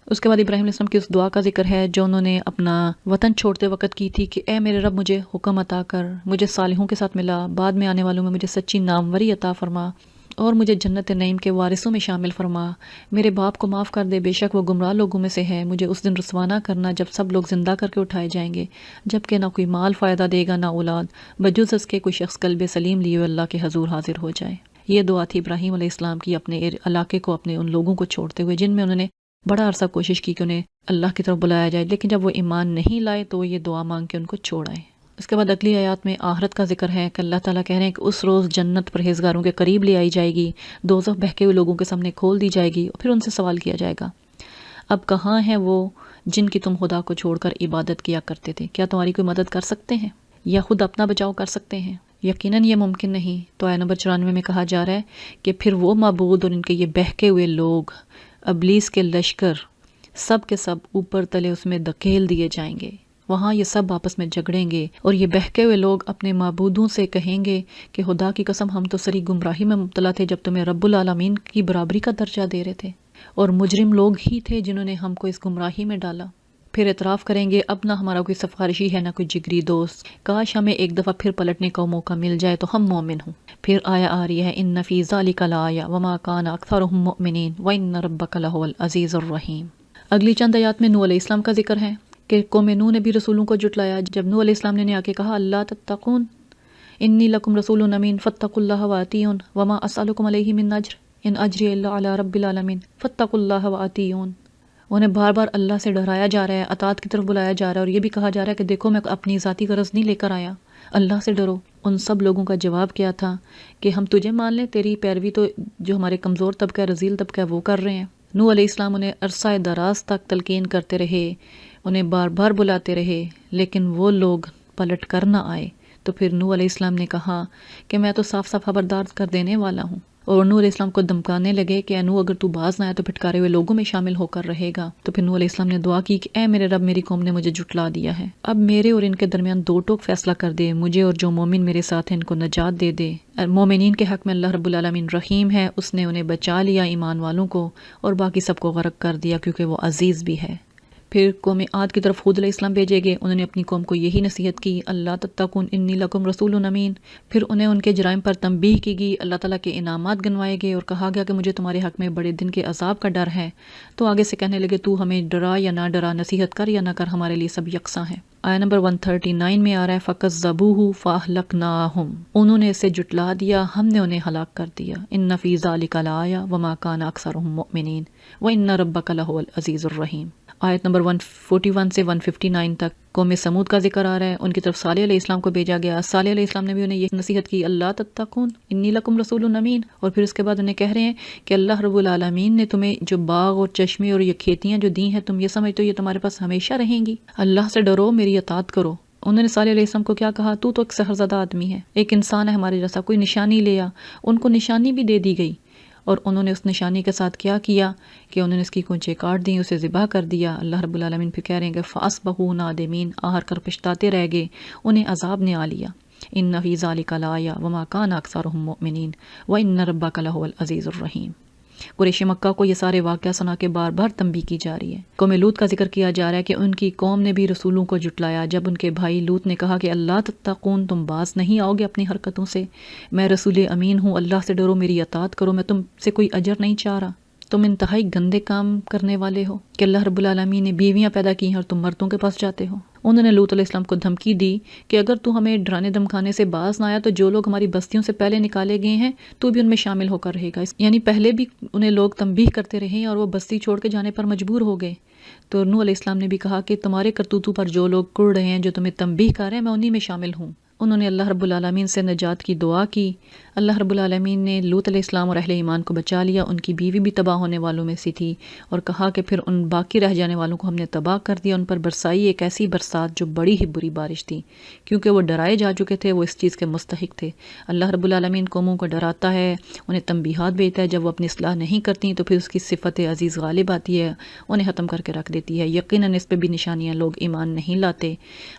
اس کے بعد ابراہیم علیہ السلام کی اس دعا کا ذکر ہے جو انہوں نے اپنا وطن چھوڑتے وقت کی تھی کہ اے میرے رب مجھے حکم عطا کر، مجھے صالحوں کے ساتھ ملا، بعد میں آنے والوں میں مجھے سچی ناموری عطا فرما، اور مجھے جنت نعیم کے وارثوں میں شامل فرما. میرے باپ کو معاف کر دے، بے شک وہ گمراہ لوگوں میں سے ہے. مجھے اس دن رسوا نہ کرنا جب سب لوگ زندہ کر کے اٹھائے جائیں گے، جبکہ نہ کوئی مال فائدہ دے گا نہ اولاد، بجز اس کے کوئی شخص قلب سلیم لیے اللہ کے حضور حاضر ہو جائے. یہ دعا تھی ابراہیم علیہ السلام کی اپنے علاقے کو، اپنے ان لوگوں کو چھوڑتے ہوئے جن میں انہوں نے بڑا عرصہ کوشش کی کہ انہیں اللہ کی طرف بلایا جائے، لیکن جب وہ ایمان نہیں لائے تو یہ دعا مانگ کے ان کو چھوڑ آئے. اس کے بعد اگلی آیات میں آخرت کا ذکر ہے کہ اللہ تعالیٰ کہہ رہے ہیں کہ اس روز جنت پرہیزگاروں کے قریب لے آئی جائے گی، دوزخ بہکے ہوئے لوگوں کے سامنے کھول دی جائے گی، اور پھر ان سے سوال کیا جائے گا. اب کہاں ہیں وہ جن کی تم خدا کو چھوڑ کر عبادت کیا کرتے تھے؟ کیا تمہاری کوئی مدد کر سکتے ہیں یا خود اپنا بچاؤ کر سکتے ہیں؟ یقیناً یہ ممکن نہیں۔ تو آیت نمبر 94 میں کہا جا رہا ہے کہ پھر وہ معبود اور ان کے یہ بہکے ہوئے لوگ، ابلیس کے لشکر، سب کے سب اوپر تلے اس میں دھکیل دیے جائیں گے۔ وہاں یہ سب آپس میں جھگڑیں گے اور یہ بہکے ہوئے لوگ اپنے معبودوں سے کہیں گے کہ خدا کی قسم ہم تو سری گمراہی میں مبتلا تھے جب تمہیں رب العالمین کی برابری کا درجہ دے رہے تھے، اور مجرم لوگ ہی تھے جنہوں نے ہم کو اس گمراہی میں ڈالا۔ پھر اعتراف کریں گے اب نہ ہمارا کوئی سفارشی ہے نہ کوئی جگری دوست، کاش ہمیں ایک دفعہ پھر پلٹنے کا موقع مل جائے تو ہم مومن ہوں۔ پھر آیا آ رہی ہے ان فی ذالک لآیہ وما کان اکثرهم مؤمنین وان ربک لہو العزیز الرحیم۔ اگلی چند آیات میں نوح علیہ السلام کا ذکر ہے کہ قوم نوح نے بھی رسولوں کو جھٹلایا۔ جب نوح علیہ السلام نے آ کے کہا اللہ تتقون انی لکم رسول امین فاتقوا اللہ واطیعون وما اسألکم علیہ من اجر ان اجری الا علی رب العالمین فاتقوا اللہ واطیعون۔ انہیں بار بار اللہ سے ڈرایا جا رہا ہے، اطاعت کی طرف بلایا جا رہا ہے، اور یہ بھی کہا جا رہا ہے کہ دیکھو میں اپنی ذاتی غرض نہیں لے کر آیا، اللہ سے ڈرو۔ ان سب لوگوں کا جواب کیا تھا کہ ہم تجھے مان لیں، تیری پیروی تو جو ہمارے کمزور طبقہ رذیل طبقہ وہ کر رہے ہیں۔ نوح علیہ السلام انہیں عرصہ دراز تک تلقین کرتے رہے، انہیں بار بار بلاتے رہے، لیکن وہ لوگ پلٹ کر نہ آئے۔ تو پھر نوح علیہ السلام نے کہا کہ میں تو صاف صاف خبردار کر دینے والا ہوں، اور نوح علیہ السلام کو دمکانے لگے کہ اے نوح اگر تو باز نہ آیا تو پھٹکارے ہوئے لوگوں میں شامل ہو کر رہے گا۔ تو پھر نوح علیہ السلام نے دعا کی کہ اے میرے رب، میری قوم نے مجھے جھٹلا دیا ہے، اب میرے اور ان کے درمیان دو ٹوک فیصلہ کر دے، مجھے اور جو مومن میرے ساتھ ہیں ان کو نجات دے دے۔ مومنین کے حق میں اللہ رب العالمین رحیم ہے، اس نے انہیں بچا لیا ایمان والوں کو، اور باقی سب کو غرق کر دیا کیونکہ وہ عزیز بھی ہے۔ پھر قوم عاد کی طرف ہود علیہ السلام بھیجے گئے، انہوں نے اپنی قوم کو یہی نصیحت کی اللہ تتقون انی لکم رسول امین۔ پھر انہیں ان کے جرائم پر تنبیہ کی گئی، اللہ تعالیٰ کے انعامات گنوائے گئے اور کہا گیا کہ مجھے تمہارے حق میں بڑے دن کے عذاب کا ڈر ہے۔ تو آگے سے کہنے لگے تو ہمیں ڈرا یا نہ ڈرا، نصیحت کر یا نہ کر، ہمارے لیے سب یکساں ہے۔ آیا نمبر 139 میں آ رہا ہے فَكَذَّبُوهُ فَأَهْلَكْنَاهُمْ، انہوں نے اسے جھٹلا دیا، ہم نے انہیں ہلاک کر دیا۔ ان فی ذالک لآیہ وما کان اکثرهم مؤمنین وان ربک لہو العزیز الرحیم۔ آیت نمبر 141 سے 159 تک قوم سمود کا ذکر آ رہا ہے، ان کی طرف صالح علیہ السلام کو بھیجا گیا۔ صالح علیہ السلام نے بھی انہیں یہ نصیحت کی اللہ تتقون انی لکم رسول امین، اور پھر اس کے بعد انہیں کہہ رہے ہیں کہ اللہ رب العالمین نے تمہیں جو باغ اور چشمے اور یہ کھیتیاں جو دی ہیں تم یہ سمجھتے ہو یہ تمہارے پاس ہمیشہ رہیں گی، اللہ سے ڈرو، میری اطاعت کرو۔ انہوں نے صالح علیہ السلام کو کیا کہا؟ تو ایک سحرزدہ آدمی ہے، ایک انسان ہے ہمارے جیسا، کوئی نشانی لے آ۔ ان کو نشانی بھی دے دی گئی، اور انہوں نے اس نشانی کے ساتھ کیا کیا کہ انہوں نے اس کی کونچیں کاٹ دیں، اسے ذبح کر دیا۔ اللہ رب العالمین پھر کہہ رہے ہیں کہ فَأَصْبَحُوا نَادِمِينَ، آہر کر پچھتاتے رہ گئے، انہیں عذاب نے آ لیا۔ ان فی ذالک لآیہ وما کان اکثرهم مؤمنین وان ربک لہو العزیز الرحیم۔ قریش مکہ کو یہ سارے واقعہ سنا کے بار بار تنبیہ کی جا رہی ہے۔ قوم لوط کا ذکر کیا جا رہا ہے کہ ان کی قوم نے بھی رسولوں کو جھٹلایا جب ان کے بھائی لوط نے کہا کہ اللہ تتقون، تم باز نہیں آؤ گے اپنی حرکتوں سے، میں رسول امین ہوں، اللہ سے ڈرو، میری اطاعت کرو، میں تم سے کوئی اجر نہیں چاہ رہا، تم انتہائی گندے کام کرنے والے ہو کہ اللہ رب العالمین نے بیویاں پیدا کی ہیں اور تم مردوں کے پاس جاتے ہو۔ انہوں نے لوط علیہ السلام کو دھمکی دی کہ اگر تو ہمیں ڈرانے دھمکانے سے باز نہ آیا تو جو لوگ ہماری بستیوں سے پہلے نکالے گئے ہیں تو بھی ان میں شامل ہو کر رہے گا۔ یعنی پہلے بھی انہیں لوگ تنبیہ کرتے رہے اور وہ بستی چھوڑ کے جانے پر مجبور ہو گئے۔ تو نوح علیہ السلام نے بھی کہا کہ تمہارے کرتوتوں پر جو لوگ کڑ رہے ہیں، جو تمہیں تنبیہ کر رہے ہیں، میں انہی میں شامل ہوں۔ انہوں نے اللہ رب العالمین سے نجات کی دعا کی۔ اللہ رب العالمین نے لوط علیہ السلام اور اہل ایمان کو بچا لیا، ان کی بیوی بھی تباہ ہونے والوں میں سے تھی، اور کہا کہ پھر ان باقی رہ جانے والوں کو ہم نے تباہ کر دیا، ان پر برسائی ایک ایسی برسات جو بڑی ہی بری بارش تھی، کیونکہ وہ ڈرائے جا چکے تھے، وہ اس چیز کے مستحق تھے۔ اللہ رب العالمین قوموں کو ڈراتا ہے، انہیں تنبیہات بھیجتا ہے، جب وہ اپنی اصلاح نہیں کرتی تو پھر اس کی صفت عزیز غالب آتی ہے، انہیں ختم کر کے رکھ دیتی ہے۔ یقیناً اس پہ بھی نشانیاں، لوگ ایمان نہیں لاتے۔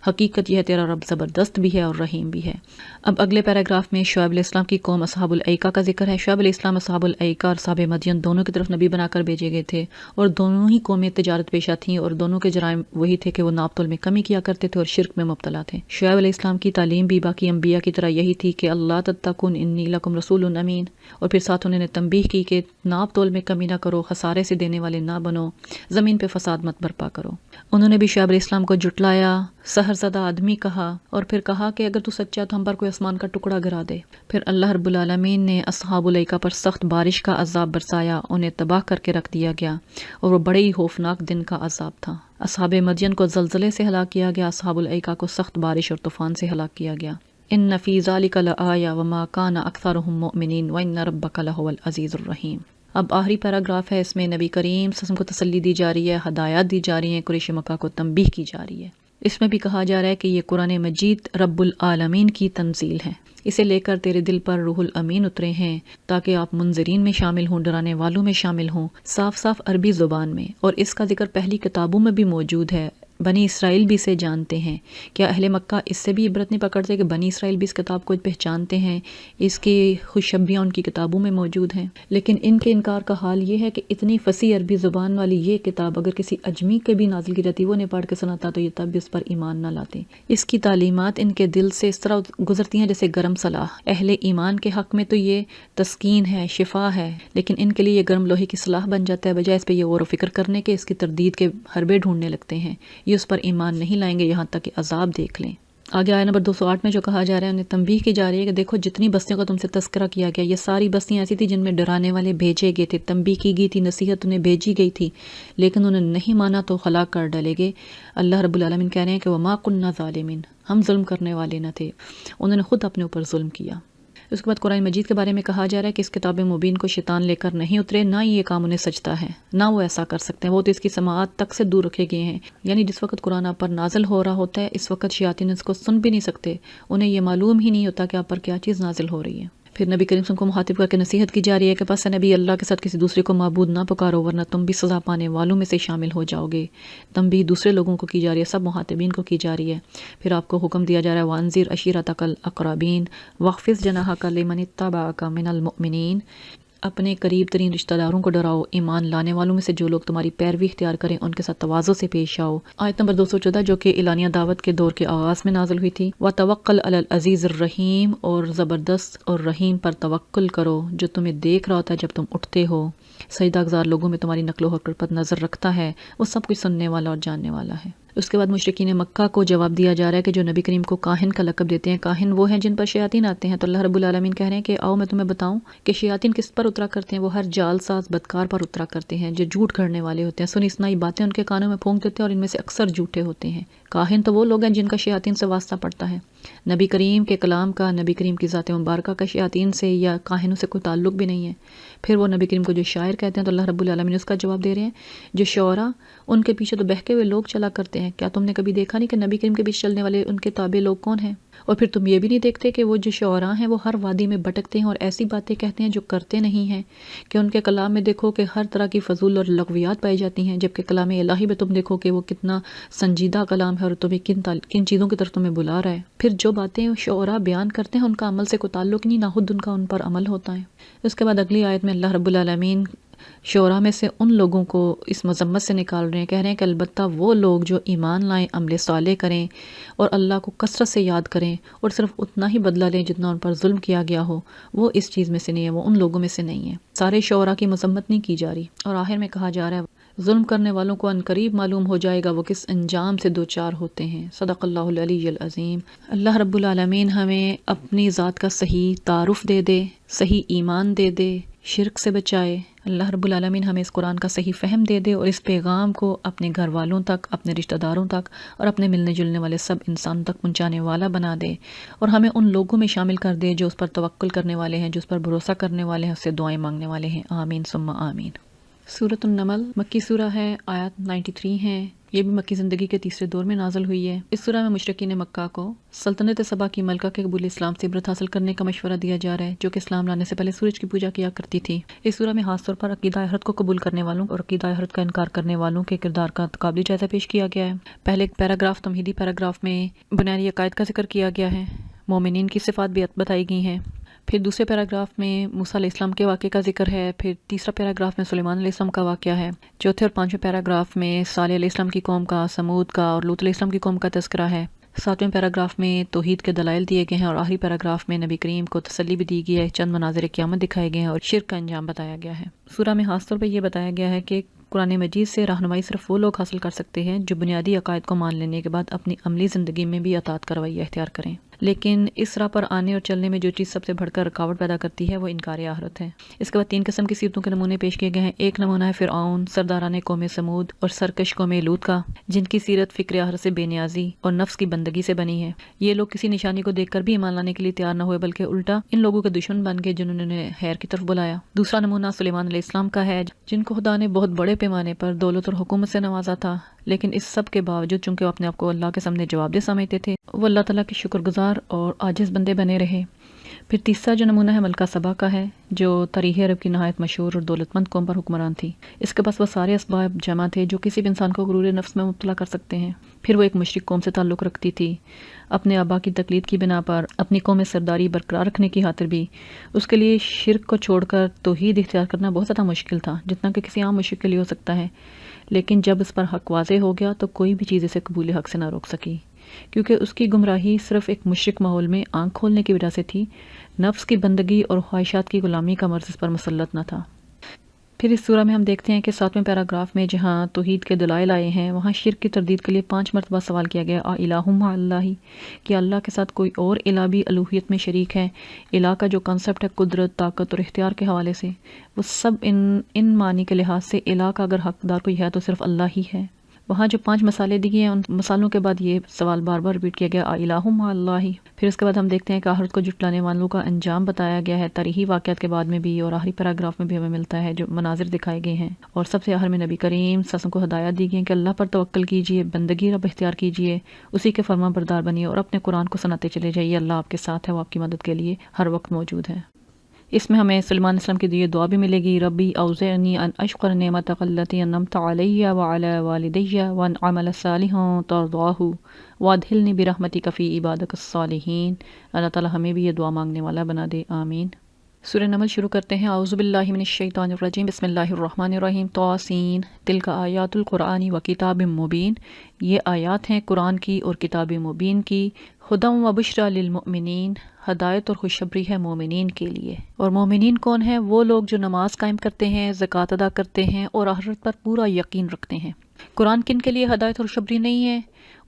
حقیقت یہ ہے تیرا رب زبردست بھی ہے اور رحیم بھی ہے۔ اب اگلے پیراگراف میں شعیب علیہ السلام کی قوم اصحاب الایکہ کا ذکر ہے۔ شعیب علیہ السلام اصحاب الایکہ اور اصحاب مدین دونوں کی طرف نبی بنا کر بھیجے گئے تھے، اور دونوں ہی قومیں تجارت پیشہ تھیں، اور دونوں کے جرائم وہی تھے کہ وہ ناپ تول میں کمی کیا کرتے تھے اور شرک میں مبتلا تھے۔ شعیب علیہ السلام کی تعلیم بھی باقی انبیاء کی طرح یہی تھی کہ اللہ تتقون انی لکم رسول امین، اور پھر ساتھ انہوں نے تنبیہ کی کہ ناپ تول میں کمی نہ کرو، خسارے سے دینے والے نہ بنو، زمین پہ فساد مت برپا کرو۔ انہوں نے بھی شعیب علیہ السلام کو جھٹلایا، سحر زدہ آدمی کہا، اور پھر کہا کہ اگر تو سچا تو ہم پر کوئی آسمان کا ٹکڑا گرا دے۔ پھر اللہ رب العالمین نے اصحاب الایکہ پر سخت بارش کا عذاب برسایا، انہیں تباہ کر کے رکھ دیا گیا، اور وہ بڑے ہی خوفناک دن کا عذاب تھا۔ اصحاب مدین کو زلزلے سے ہلاک کیا گیا، اصحاب الایکہ کو سخت بارش اور طوفان سے ہلاک کیا گیا۔ ان فی ذالک لآیہ وما کان اکثرهم مؤمنین وان ربک لہو العزیز الرحیم۔ اب آخری پیراگراف ہے، اس میں نبی کریم صلی اللہ علیہ وسلم کو تسلی دی جا رہی ہے، ہدایات دی جا رہی ہیں، قریش مکہ کو تنبیہ کی جا رہی ہے۔ اس میں بھی کہا جا رہا ہے کہ یہ قرآن مجید رب العالمین کی تنزیل ہے، اسے لے کر تیرے دل پر روح الامین اترے ہیں تاکہ آپ منذرین میں شامل ہوں، ڈرانے والوں میں شامل ہوں، صاف صاف عربی زبان میں۔ اور اس کا ذکر پہلی کتابوں میں بھی موجود ہے، بنی اسرائیل بھی اسے جانتے ہیں۔ کیا اہل مکہ اس سے بھی عبرت نہیں پکڑتے کہ بنی اسرائیل بھی اس کتاب کو پہچانتے ہیں، اس کی خوشبیاں ان کی کتابوں میں موجود ہیں؟ لیکن ان کے انکار کا حال یہ ہے کہ اتنی فصیح عربی زبان والی یہ کتاب اگر کسی اجمی کے بھی نازل کی جاتی، وہ نے پڑھ کے سناتا تو یہ تب بھی اس پر ایمان نہ لاتے۔ اس کی تعلیمات ان کے دل سے اس طرح گزرتی ہیں جیسے گرم صلاح۔ اہل ایمان کے حق میں تو یہ تسکین ہے، شفا ہے، لیکن ان کے لیے یہ گرم لوہے کی صلاح بن جاتا ہے، بجائے اس پہ یہ غور و فکر کرنے کے اس کی تردید کے حربے ڈھونڈنے لگتے ہیں۔ یہ اس پر ایمان نہیں لائیں گے یہاں تک کہ عذاب دیکھ لیں۔ آگے آیت نمبر 208 میں جو کہا جا رہا ہے، انہیں تنبیہ کی جا رہی ہے کہ دیکھو جتنی بستیوں کا تم سے تذکرہ کیا گیا، یہ ساری بستیاں ایسی تھی جن میں ڈرانے والے بھیجے گئے تھے، تنبیہ کی گئی تھی، نصیحت انہیں بھیجی گئی تھی، لیکن انہوں نے نہیں مانا تو ہلاک کر ڈالے گے۔ اللہ رب العالمین کہہ رہے ہیں کہ وما كنا ظالمین، ہم ظلم کرنے والے نہ تھے، انہوں نے خود اپنے اوپر ظلم کیا۔ اس کے بعد قرآن مجید کے بارے میں کہا جا رہا ہے کہ اس کتاب مبین کو شیطان لے کر نہیں اترے، نہ یہ کام انہیں سجتا ہے، نہ وہ ایسا کر سکتے ہیں، وہ تو اس کی سماعت تک سے دور رکھے گئے ہیں۔ یعنی جس وقت قرآن آپ پر نازل ہو رہا ہوتا ہے، اس وقت شیاطین اس کو سن بھی نہیں سکتے، انہیں یہ معلوم ہی نہیں ہوتا کہ آپ پر کیا چیز نازل ہو رہی ہے۔ پھر نبی کریم صلی اللہ علیہ وسلم کو مخاطب کر کے نصیحت کی جا رہی ہے کہ پس نبی اللہ کے ساتھ کسی دوسرے کو معبود نہ پکارو ورنہ تم بھی سزا پانے والوں میں سے شامل ہو جاؤ گے۔ تنبیہ دوسرے لوگوں کو کی جا رہی ہے، سب مخاطبین کو کی جا رہی ہے۔ پھر آپ کو حکم دیا جا رہا ہے وانذر عشیرتک الاقربین واخفض جناحک لمن اتبعک من المؤمنین، اپنے قریب ترین رشتہ داروں کو ڈراؤ، ایمان لانے والوں میں سے جو لوگ تمہاری پیروی اختیار کریں ان کے ساتھ تواضع سے پیش آؤ۔ آیت نمبر 214 جو کہ اعلانیہ دعوت کے دور کے آغاز میں نازل ہوئی تھی، وَتَوَکَّلْ عَلَى الْعَزِیزِ الرَّحِیم، اور زبردست اور رحیم پر توکل کرو جو تمہیں دیکھ رہا ہوتا ہے جب تم اٹھتے ہو، سجدہ گزار لوگوں میں تمہاری نقل و حرکت پر نظر رکھتا ہے، وہ سب کچھ سننے والا اور جاننے والا ہے۔ اس کے بعد مشرکین مکہ کو جواب دیا جا رہا ہے کہ جو نبی کریم کو کاہن کا لقب دیتے ہیں، کاہن وہ ہیں جن پر شیاطین آتے ہیں، تو اللہ رب العالمین کہہ رہے ہیں کہ آؤ میں تمہیں بتاؤں کہ شیاطین کس پر اترا کرتے ہیں، وہ ہر جال ساز بدکار پر اترا کرتے ہیں جو جھوٹ گھڑنے والے ہوتے ہیں، سنی سنائی باتیں ان کے کانوں میں پھونک دیتے ہیں اور ان میں سے اکثر جھوٹے ہوتے ہیں۔ کاہن تو وہ لوگ ہیں جن کا شیاطین سے واسطہ پڑتا ہے۔ نبی کریم کے کلام کا، نبی کریم کی ذات مبارکہ کا شیاطین سے یا کاہنوں سے کوئی تعلق بھی نہیں ہے۔ پھر وہ نبی کریم کو جو شاعر کہتے ہیں تو اللہ رب العالمین اس کا جواب دے رہے ہیں، جو شعراء ان کے پیچھے تو بہکے ہوئے لوگ چلا کرتے ہیں، کیا تم نے کبھی دیکھا نہیں کہ نبی کریم کے پیچھے چلنے والے ان کے تابع لوگ کون ہیں؟ اور پھر تم یہ بھی نہیں دیکھتے کہ وہ جو شعراء ہیں وہ ہر وادی میں بھٹکتے ہیں اور ایسی باتیں کہتے ہیں جو کرتے نہیں ہیں، کہ ان کے کلام میں دیکھو کہ ہر طرح کی فضول اور لغویات پائی جاتی ہیں، جبکہ کلام الہی میں تم دیکھو کہ وہ کتنا سنجیدہ کلام ہے اور تمہیں کن چیزوں کی طرف تمہیں بلا رہا ہے۔ پھر جو باتیں شعراء بیان کرتے ہیں ان کا عمل سے کوئی تعلق نہیں، نہ خود ان کا ان پر عمل ہوتا ہے۔ اس کے بعد اگلی آیت میں اللہ رب العالمین شعراء میں سے ان لوگوں کو اس مذمت سے نکال رہے ہیں، کہہ رہے ہیں کہ البتہ وہ لوگ جو ایمان لائیں، عمل صالح کریں اور اللہ کو کثرت سے یاد کریں اور صرف اتنا ہی بدلہ لیں جتنا ان پر ظلم کیا گیا ہو، وہ اس چیز میں سے نہیں ہے، وہ ان لوگوں میں سے نہیں ہے۔ سارے شعراء کی مذمت نہیں کی جا رہی، اور آخر میں کہا جا رہا ہے ظلم کرنے والوں کو عنقریب معلوم ہو جائے گا وہ کس انجام سے دوچار ہوتے ہیں۔ صدق اللہ العلی العظیم۔ اللہ رب العالمین ہمیں اپنی ذات کا صحیح تعارف دے دے، صحیح ایمان دے دے، شرک سے بچائے۔ اللہ رب العالمین ہمیں اس قرآن کا صحیح فہم دے دے اور اس پیغام کو اپنے گھر والوں تک، اپنے رشتہ داروں تک اور اپنے ملنے جلنے والے سب انسانوں تک پہنچانے والا بنا دے، اور ہمیں ان لوگوں میں شامل کر دے جو اس پر توکل کرنے والے ہیں، جو اس پر بھروسہ کرنے والے ہیں، اس سے دعائیں مانگنے والے ہیں۔ آمین ثم آمین۔ سورۃ النمل مکی سورہ ہے، آیات 93 ہیں۔ یہ بھی مکی زندگی کے تیسرے دور میں نازل ہوئی ہے۔ اس سورہ میں مشرکین مکہ کو سلطنت سبا کی ملکہ کے قبول اسلام سے عبرت حاصل کرنے کا مشورہ دیا جا رہا ہے، جو کہ اسلام لانے سے پہلے سورج کی پوجا کیا کرتی تھی۔ اس سورہ میں خاص طور پر عقیدہ احد کو قبول کرنے والوں اور عقیدہ احد کا انکار کرنے والوں کے کردار کا قابل جائزہ پیش کیا گیا ہے۔ پہلے پیراگراف تمہیدی پیراگراف میں بنیادی عقائد کا ذکر کیا گیا ہے، مومنین کی صفات بھی بتائی گئی ہیں۔ پھر دوسرے پیراگراف میں موسیٰ علیہ السلام کے واقعے کا ذکر ہے۔ پھر تیسرا پیراگراف میں سلیمان علیہ السلام کا واقعہ ہے۔ چوتھے اور پانچویں پیراگراف میں صالح علیہ السلام کی قوم کا، سمود کا اور لوط علیہ السلام کی قوم کا تذکرہ ہے۔ ساتویں پیراگراف میں توحید کے دلائل دیے گئے ہیں، اور آخری پیراگراف میں نبی کریم کو تسلی بھی دی گئی ہے، چند مناظر قیامت دکھائے گئے ہیں اور شرک کا انجام بتایا گیا ہے۔ سورہ میں خاص طور پہ یہ بتایا گیا ہے کہ قرآن مجید سے رہنمائی صرف وہ لوگ حاصل کر سکتے ہیں جو بنیادی عقائد کو مان لینے کے بعد اپنی عملی زندگی میں بھی اطاعت کا رویہ اختیار کریں۔ لیکن اس راہ پر آنے اور چلنے میں جو چیز سب سے بڑھ کر رکاوٹ پیدا کرتی ہے وہ انکار آخرت ہے۔ اس کے بعد 3 قسم کی سیرتوں کے نمونے پیش کیے گئے ہیں۔ ایک نمونہ ہے فرعون، سرداران قوم سمود اور سرکش قوم لوط کا، جن کی سیرت فکر آخرت سے بے نیازی اور نفس کی بندگی سے بنی ہے۔ یہ لوگ کسی نشانی کو دیکھ کر بھی ایمان لانے کے لیے تیار نہ ہوئے، بلکہ الٹا ان لوگوں کے دشمن بن گئے جنہوں نے خیر کی طرف بلایا۔ دوسرا نمونہ سلیمان علیہ السلام کا ہے، جن کو خدا نے بہت بڑے پیمانے پر دولت اور حکومت سے نوازا تھا، لیکن اس سب کے باوجود چونکہ وہ اپنے آپ کو اللہ کے سامنے جواب دہ سمجھتے تھے، وہ اللہ تعالیٰ کے شکر گزار اور عاجز بندے بنے رہے۔ پھر تیسرا جو نمونہ ہے ملکہ سبا کا ہے، جو تاریخ عرب کی نہایت مشہور اور دولت مند قوم پر حکمران تھی۔ اس کے پاس وہ سارے اسباب جمع تھے جو کسی بھی انسان کو غرور نفس میں مبتلا کر سکتے ہیں۔ پھر وہ ایک مشرک قوم سے تعلق رکھتی تھی، اپنے آبا کی تقلید کی بنا پر اپنی قوم میں سرداری برقرار رکھنے کی خاطر بھی اس کے لیے شرک کو چھوڑ کر توحید اختیار کرنا بہت زیادہ مشکل تھا، جتنا کہ کسی عام مشرک کے لیے ہو سکتا ہے۔ لیکن جب اس پر حق واضح ہو گیا تو کوئی بھی چیز اسے قبول حق سے نہ روک سکی، کیونکہ اس کی گمراہی صرف ایک مشرک ماحول میں آنکھ کھولنے کی وجہ سے تھی، نفس کی بندگی اور خواہشات کی غلامی کا مرض اس پر مسلط نہ تھا۔ پھر اس سورہ میں ہم دیکھتے ہیں کہ 7ویں پیراگراف میں جہاں توحید کے دلائل آئے ہیں، وہاں شرک کی تردید کے لیے 5 مرتبہ سوال کیا گیا، الہ مع اللہ، کہ اللہ کے ساتھ کوئی اور الہ بھی الوہیت میں شریک ہے۔ الہ کا جو کنسپٹ ہے قدرت، طاقت اور اختیار کے حوالے سے، وہ سب ان معنی کے لحاظ سے الہ کا اگر حقدار کوئی ہے تو صرف اللہ ہی ہے۔ وہاں جو 5 مسالے دیے ہیں، ان مسالوں کے بعد یہ سوال بار بار ریپیٹ کیا گیا، الہ مع اللہ۔ پھر اس کے بعد ہم دیکھتے ہیں کہ آخرت کو جھٹلانے والوں کا انجام بتایا گیا ہے، تاریخی واقعات کے بعد میں بھی، اور آخری پیراگراف میں بھی ہمیں ملتا ہے جو مناظر دکھائے گئے ہیں۔ اور سب سے آخر میں نبی کریم صلی اللہ علیہ وسلم کو ہدایت دی گئی ہے کہ اللہ پر توکل کیجئے، بندگی رب اختیار کیجئے، اسی کے فرما بردار بنیے اور اپنے قرآن کو سناتے چلے جائیے، اللہ آپ کے ساتھ ہے، وہ آپ کی مدد کے لیے ہر وقت موجود ہے۔ اس میں ہمیں سلیمان علیہ السلام کی دی دعا بھی ملے گی، ربی اوزعنی ان اشکر نعمتک التی انعمت علی وعلی والدی وان اعمل صالحا ترضاہ وادخلنی برحمتک فی عبادک الصالحین۔ اللہ تعالی ہمیں بھی یہ دعا مانگنے والا بنا دے، آمین۔ سورہ نمل شروع کرتے ہیں، اعوذ باللہ من الشیطان الرجیم، بسم اللہ الرحمن الرحیم، طاسین، تلک آیات القرآن و کتاب مبین، یہ آیات ہیں قرآن کی اور کتاب مبین کی، ہدی و بشری للمؤمنین، ہدایت اور خوشخبری ہے مومنین کے لیے۔ اور مومنین کون ہیں؟ وہ لوگ جو نماز قائم کرتے ہیں، زکوٰۃ ادا کرتے ہیں اور آخرت پر پورا یقین رکھتے ہیں۔ قرآن کن کے لیے ہدایت اور خوشخبری نہیں ہے؟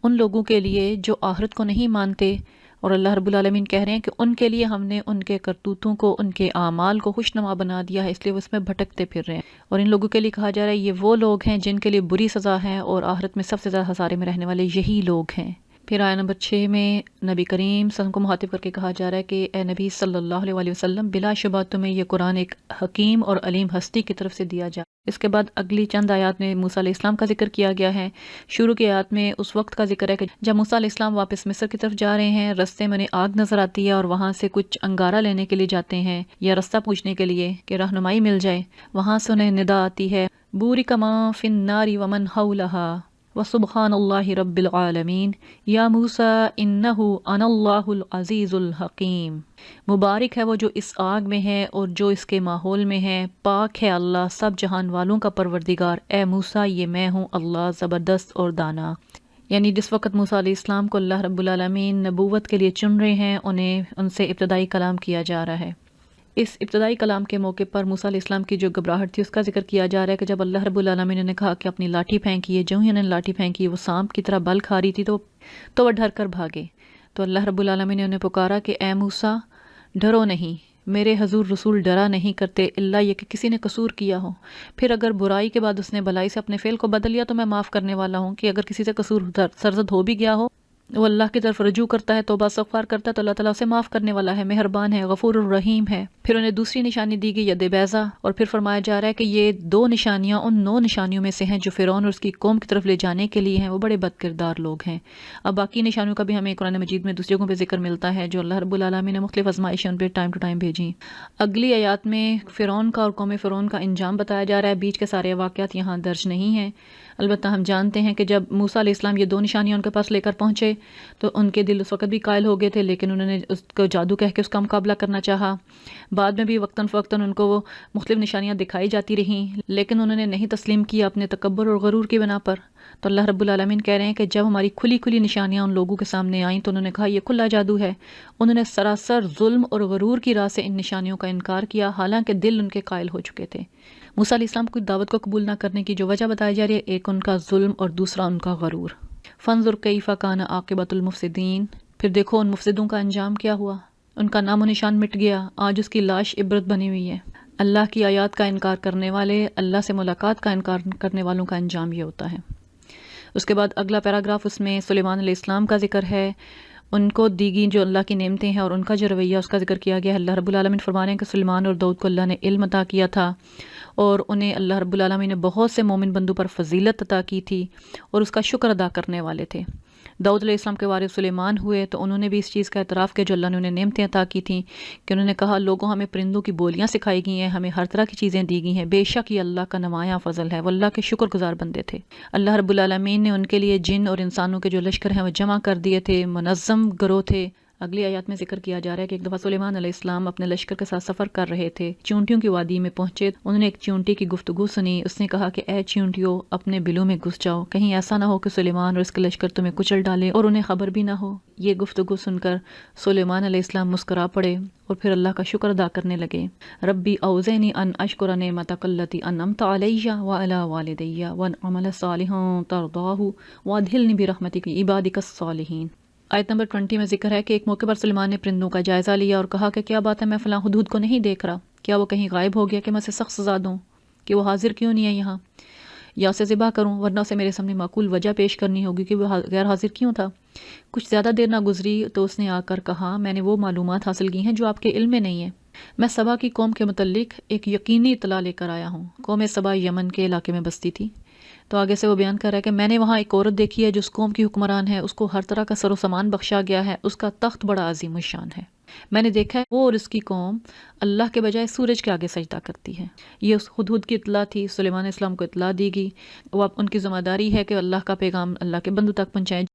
ان لوگوں کے لیے جو آخرت کو نہیں مانتے، اور اللہ رب العالمین کہہ رہے ہیں کہ ان کے لیے ہم نے ان کے کرتوتوں کو، ان کے اعمال کو خوشنما بنا دیا ہے، اس لیے وہ اس میں بھٹکتے پھر رہے ہیں۔ اور ان لوگوں کے لیے کہا جا رہا ہے یہ وہ لوگ ہیں جن کے لیے بری سزا ہے، اور آخرت میں سب سے زیادہ خسارے میں رہنے والے یہی لوگ ہیں۔ پھر آیہ نمبر 6 میں نبی کریم صلی اللہ علیہ وسلم کو مخاطب کر کے کہا جا رہا ہے کہ اے نبی صلی اللہ علیہ وسلم، بلا شبہ تمہیں یہ قرآن ایک حکیم اور علیم ہستی کی طرف سے دیا جا۔ اس کے بعد اگلی چند آیات میں موسیٰ علیہ السلام کا ذکر کیا گیا ہے۔ شروع کی آیات میں اس وقت کا ذکر ہے کہ جب موسیٰ علیہ السلام واپس مصر کی طرف جا رہے ہیں، رستے میں انہیں آگ نظر آتی ہے اور وہاں سے کچھ انگارہ لینے کے لیے جاتے ہیں یا رستہ پوچھنے کے لیے کہ رہنمائی مل جائے۔ وہاں سے انہیں ندا آتی ہے، بورک ما فی النار ومن حولہا وسبحان اللہ رب العالمین یا موسیٰ انہ انا اللہ العزیز الحکیم۔ مبارک ہے وہ جو اس آگ میں ہے اور جو اس کے ماحول میں ہے، پاک ہے اللہ سب جہان والوں کا پروردگار، اے موسیٰ یہ میں ہوں اللہ زبردست اور دانا۔ یعنی جس وقت موسیٰ علیہ السلام کو اللہ رب العالمین نبوت کے لیے چن رہے ہیں، انہیں ان سے ابتدائی کلام کیا جا رہا ہے۔ اس ابتدائی کلام کے موقع پر موسیٰ علیہ السلام کی جو گھبراہٹ تھی اس کا ذکر کیا جا رہا ہے کہ جب اللہ رب العالمین نے کہا کہ اپنی لاٹھی پھینکیے، جو ہی انہوں نے لاٹھی پھینکی وہ سانپ کی طرح بل کھا رہی تھی تو وہ ڈر کر بھاگے۔ تو اللہ رب العالمین نے انہیں پکارا کہ اے موسیٰ ڈرو نہیں، میرے حضور رسول ڈرا نہیں کرتے الا یہ کہ کسی نے قصور کیا ہو، پھر اگر برائی کے بعد اس نے بھلائی سے اپنے فعل کو بدل لیا تو میں معاف کرنے والا ہوں، کہ اگر کسی سے قصور سرزد ہو بھی گیا ہو، وہ اللہ کی طرف رجوع کرتا ہے، توبہ استغفار کرتا ہے تو اللہ تعالیٰ اسے معاف کرنے والا ہے، مہربان ہے، غفور الرحیم ہے۔ پھر انہیں دوسری نشانی دی گئی ید بیضا، اور پھر فرمایا جا رہا ہے کہ یہ 2 نشانیاں ان 9 نشانیوں میں سے ہیں جو فرعون اور اس کی قوم کی طرف لے جانے کے لیے ہیں، وہ بڑے بد کردار لوگ ہیں۔ اب باقی نشانیوں کا بھی ہمیں قرآن مجید میں دوسری جگہوں پہ ذکر ملتا ہے جو اللہ رب العالمین نے مختلف آزمائشیں ان پہ ٹائم ٹو ٹائم بھیجیں۔ اگلی آیات میں فرعون کا اور قوم فرعون کا انجام بتایا جا رہا ہے، بیچ کے سارے واقعات یہاں درج نہیں ہیں۔ البتہ ہم جانتے ہیں کہ جب موسیٰ علیہ السلام یہ 2 نشانیاں ان کے پاس لے کر پہنچے تو ان کے دل اس وقت بھی قائل ہو گئے تھے، لیکن انہوں نے اس کو جادو کہہ کے اس کا مقابلہ کرنا چاہا۔ بعد میں بھی وقتاً فوقتاً ان کو وہ مختلف نشانیاں دکھائی جاتی رہیں، لیکن انہوں نے نہیں تسلیم کیا اپنے تکبر اور غرور کی بنا پر۔ تو اللہ رب العالمین کہہ رہے ہیں کہ جب ہماری کھلی کھلی نشانیاں ان لوگوں کے سامنے آئیں تو انہوں نے کہا یہ کھلا جادو ہے۔ انہوں نے سراسر ظلم اور غرور کی راہ سے ان نشانیوں کا انکار کیا، حالانکہ دل ان کے قائل ہو چکے تھے۔ موسیٰ علیہ السلام کی دعوت کو قبول نہ کرنے کی جو وجہ بتائی جا رہی ہے، ایک ان کا ظلم اور دوسرا ان کا غرور۔ فانظر کیف کان عاقبۃ المفسدین، پھر دیکھو ان مفسدوں کا انجام کیا ہوا، ان کا نام و نشان مٹ گیا، آج اس کی لاش عبرت بنی ہوئی ہے۔ اللہ کی آیات کا انکار کرنے والے، اللہ سے ملاقات کا انکار کرنے والوں کا انجام یہ ہوتا ہے۔ اس کے بعد اگلا پیراگراف اس میں سلیمان علیہ السلام کا ذکر ہے، ان کو دی گئی جو اللہ کی نعمتیں ہیں اور ان کا جو رویہ اس کا ذکر کیا گیا ہے۔ اللہ رب العالمین فرما رہے ہیں کہ سلیمان اور داؤد کو اللہ نے علم عطا کیا تھا اور انہیں اللہ رب العالمین نے بہت سے مومن بندوں پر فضیلت عطا کی تھی اور اس کا شکر ادا کرنے والے تھے۔ داؤد علیہ السلام کے وارث سلیمان ہوئے تو انہوں نے بھی اس چیز کا اعتراف کیا جو اللہ نے انہیں نعمتیں عطا کی تھیں، کہ انہوں نے کہا لوگوں ہمیں پرندوں کی بولیاں سکھائی گئی ہیں، ہمیں ہر طرح کی چیزیں دی گئی ہیں، بے شک یہ اللہ کا نمایاں فضل ہے۔ وہ اللہ کے شکر گزار بندے تھے۔ اللہ رب العالمین نے ان کے لیے جن اور انسانوں کے جو لشکر ہیں وہ جمع کر دیے تھے، منظم گروہ تھے۔ اگلی آیات میں ذکر کیا جا رہا ہے کہ ایک دفعہ سلیمان علیہ السلام اپنے لشکر کے ساتھ سفر کر رہے تھے، چیونٹیوں کی وادی میں پہنچے، انہوں نے ایک چیونٹی کی گفتگو سنی۔ اس نے کہا کہ اے چیونٹیوں اپنے بلوں میں گھس جاؤ، کہیں ایسا نہ ہو کہ سلیمان اور اس کے لشکر تمہیں کچل ڈالے اور انہیں خبر بھی نہ ہو۔ یہ گفتگو سن کر سلیمان علیہ السلام مسکرا پڑے اور پھر اللہ کا شکر ادا کرنے لگے۔ ربی اوزعنی ان اشکر نعمتک التی انعمت علی وعلی والدی وان اعمل صالحا ترضاہ وادخلنی برحمتک عبادک الصالحین۔ آیت نمبر 20 میں ذکر ہے کہ ایک موقع پر سلیمان نے پرندوں کا جائزہ لیا اور کہا کہ کیا بات ہے، میں فلاں ہدہد کو نہیں دیکھ رہا، کیا وہ کہیں غائب ہو گیا کہ میں اسے سخت سزا دوں کہ وہ حاضر کیوں نہیں ہے یہاں، یا اسے ذبح کروں، ورنہ اسے میرے سامنے معقول وجہ پیش کرنی ہوگی کہ وہ غیر حاضر کیوں تھا۔ کچھ زیادہ دیر نہ گزری تو اس نے آ کر کہا میں نے وہ معلومات حاصل کی ہیں جو آپ کے علم میں نہیں ہیں، میں سبا کی قوم کے متعلق ایک یقینی اطلاع لے کر آیا ہوں۔ قوم سبا یمن کے علاقے میں بستی تھی۔ تو آگے سے وہ بیان کر رہا ہے کہ میں نے وہاں ایک عورت دیکھی ہے جو اس قوم کی حکمران ہے، اس کو ہر طرح کا سر و سامان بخشا گیا ہے، اس کا تخت بڑا عظیم الشان ہے۔ میں نے دیکھا ہے وہ اور اس کی قوم اللہ کے بجائے سورج کے آگے سجدہ کرتی ہے۔ یہ اس ہدہد کی اطلاع تھی، سلیمان علیہ السلام کو اطلاع دی گئی، وہ ان کی ذمہ داری ہے کہ اللہ کا پیغام اللہ کے بندوں تک پہنچائیں۔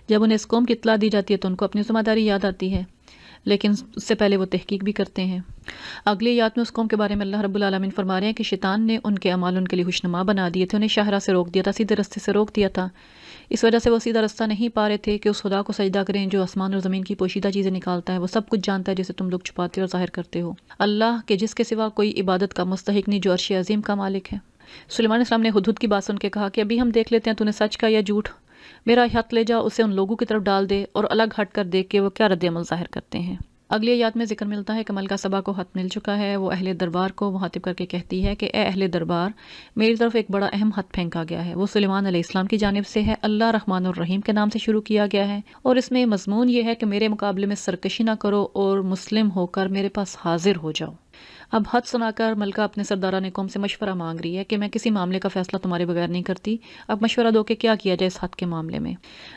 جب انہیں اس قوم کی اطلاع دی جاتی ہے تو ان کو اپنی ذمہ داری یاد آتی ہے، لیکن اس سے پہلے وہ تحقیق بھی کرتے ہیں۔ اگلی آیات میں اس قوم کے بارے میں اللہ رب العالمین فرما رہے ہیں کہ شیطان نے ان کے اعمال ان کے لیے خوشنما بنا دیے تھے، انہیں شاہراہ سے روک دیا تھا، سیدھے رستے سے روک دیا تھا۔ اس وجہ سے وہ سیدھا رستہ نہیں پا رہے تھے کہ اس خدا کو سجدہ کریں جو آسمان اور زمین کی پوشیدہ چیزیں نکالتا ہے، وہ سب کچھ جانتا ہے جسے تم لوگ چھپاتے اور ظاہر کرتے ہو، اللہ کے جس کے سوا کوئی عبادت کا مستحق نہیں، جو عرش عظیم کا مالک ہے۔ سلیمان علیہ السلام نے ہدہد کی بات سن کے کہا کہ ابھی ہم دیکھ لیتے ہیں تو نے سچ کا یا جھوٹ، میرا ہاتھ لے جا، اسے ان لوگوں کی طرف ڈال دے اور الگ ہٹ کر دیکھ کہ وہ کیا رد عمل ظاہر کرتے ہیں۔ اگلی آیات میں ذکر ملتا ہے کہ ملکہ سبا کو خط مل چکا ہے، وہ اہل دربار کو مخاطب کر کے کہتی ہے کہ اے اہل دربار، میری طرف ایک بڑا اہم خط پھینکا گیا ہے، وہ سلیمان علیہ السلام کی جانب سے ہے، اللہ رحمان الرحیم کے نام سے شروع کیا گیا ہے، اور اس میں مضمون یہ ہے کہ میرے مقابلے میں سرکشی نہ کرو اور مسلم ہو کر میرے پاس حاضر ہو جاؤ۔ اب خط سنا کر ملکہ اپنے سرداران قوم سے مشورہ مانگ رہی ہے کہ میں کسی معاملے کا فیصلہ تمہارے بغیر نہیں کرتی، اب مشورہ دو کہ کیا کیا جائے اس خط کے معاملے میں۔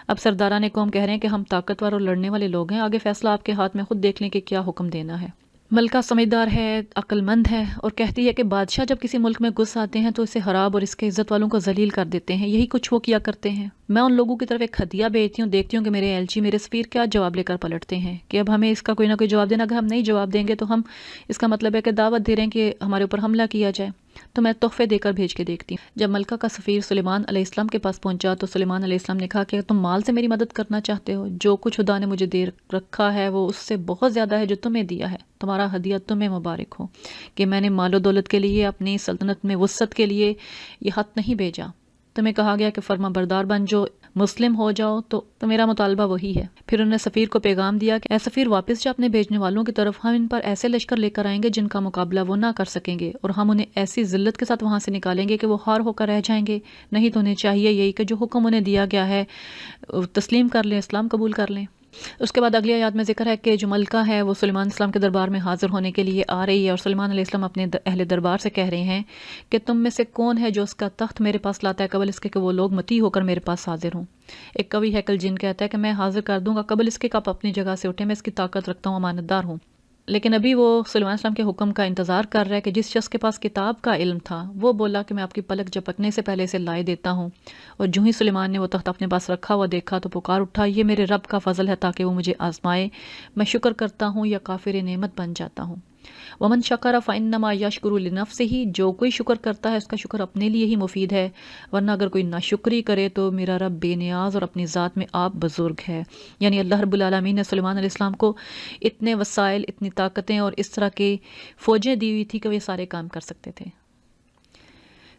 اب سرداران قوم کہہ رہے ہیں کہ ہم طاقتور اور لڑنے والے لوگ ہیں، آگے فیصلہ آپ کے ہاتھ میں، خود دیکھ لیں کہ کیا حکم دینا ہے۔ ملکہ سمجھدار ہے، عقل مند ہے اور کہتی ہے کہ بادشاہ جب کسی ملک میں گھس آتے ہیں تو اسے خراب اور اس کے عزت والوں کو ذلیل کر دیتے ہیں، یہی کچھ وہ کیا کرتے ہیں۔ میں ان لوگوں کی طرف ایک ہدیہ بھیجتی ہوں، دیکھتی ہوں کہ میرے ایلچی، میرے سفیر کیا جواب لے کر پلٹتے ہیں، کہ اب ہمیں اس کا کوئی نہ کوئی جواب دینا، اگر ہم نہیں جواب دیں گے تو ہم اس کا مطلب ہے کہ دعوت دے رہے ہیں کہ ہمارے اوپر حملہ کیا جائے، تو میں تحفے دے کر بھیج کے دیکھتی ہوں۔ جب ملکہ کا سفیر سلیمان علیہ السلام کے پاس پہنچا تو سلیمان علیہ السلام نے کہا کہ تم مال سے میری مدد کرنا چاہتے ہو، جو کچھ خدا نے مجھے دے رکھا ہے وہ اس سے بہت زیادہ ہے جو تمہیں دیا ہے، تمہارا ہدیہ تمہیں مبارک ہو، کہ میں نے مال و دولت کے لیے، اپنی سلطنت میں وسعت کے لیے یہ خط نہیں بھیجا، تمہیں کہا گیا کہ فرما بردار بن جو مسلم ہو جاؤ، تو میرا مطالبہ وہی ہے۔ پھر انہوں نے سفیر کو پیغام دیا کہ اے سفیر، واپس جا اپنے بھیجنے والوں کی طرف، ہم ان پر ایسے لشکر لے کر آئیں گے جن کا مقابلہ وہ نہ کر سکیں گے، اور ہم انہیں ایسی ذلت کے ساتھ وہاں سے نکالیں گے کہ وہ ہار ہو کر رہ جائیں گے، نہیں تو انہیں چاہیے یہی کہ جو حکم انہیں دیا گیا ہے تسلیم کر لیں، اسلام قبول کر لیں۔ اس کے بعد اگلی آیات میں ذکر ہے کہ جو ملکہ ہے وہ سلیمان اسلام کے دربار میں حاضر ہونے کے لیے آ رہی ہے، اور سلیمان علیہ السلام اپنے اہل دربار سے کہہ رہے ہیں کہ تم میں سے کون ہے جو اس کا تخت میرے پاس لاتا ہے قبل اس کے کہ وہ لوگ متی ہو کر میرے پاس حاضر ہوں۔ ایک کوی ہیکل جن کہتا ہے کہ میں حاضر کر دوں گا قبل اس کے کہ آپ اپنی جگہ سے اٹھیں، میں اس کی طاقت رکھتا ہوں، امانت دار ہوں۔ لیکن ابھی وہ سلیمان السلام کے حکم کا انتظار کر رہا ہے کہ جس شخص کے پاس کتاب کا علم تھا وہ بولا کہ میں آپ کی پلک جھپکنے سے پہلے اسے لائے دیتا ہوں، اور جو ہی سلیمان نے وہ تخت اپنے پاس رکھا ہوا دیکھا تو پکار اٹھا، یہ میرے رب کا فضل ہے تاکہ وہ مجھے آزمائے، میں شکر کرتا ہوں یا کافر نعمت بن جاتا ہوں۔ ومن شکر فانما یشکر لنفسہ، جو کوئی شکر کرتا ہے اس کا شکر اپنے لیے ہی مفید ہے، ورنہ اگر کوئی ناشکری کرے تو میرا رب بے نیاز اور اپنی ذات میں آپ بزرگ ہے۔ یعنی اللہ رب العالمین نے سلیمان علیہ السلام کو اتنے وسائل، اتنی طاقتیں اور اس طرح کی فوجیں دی ہوئی تھی کہ وہ یہ سارے کام کر سکتے تھے۔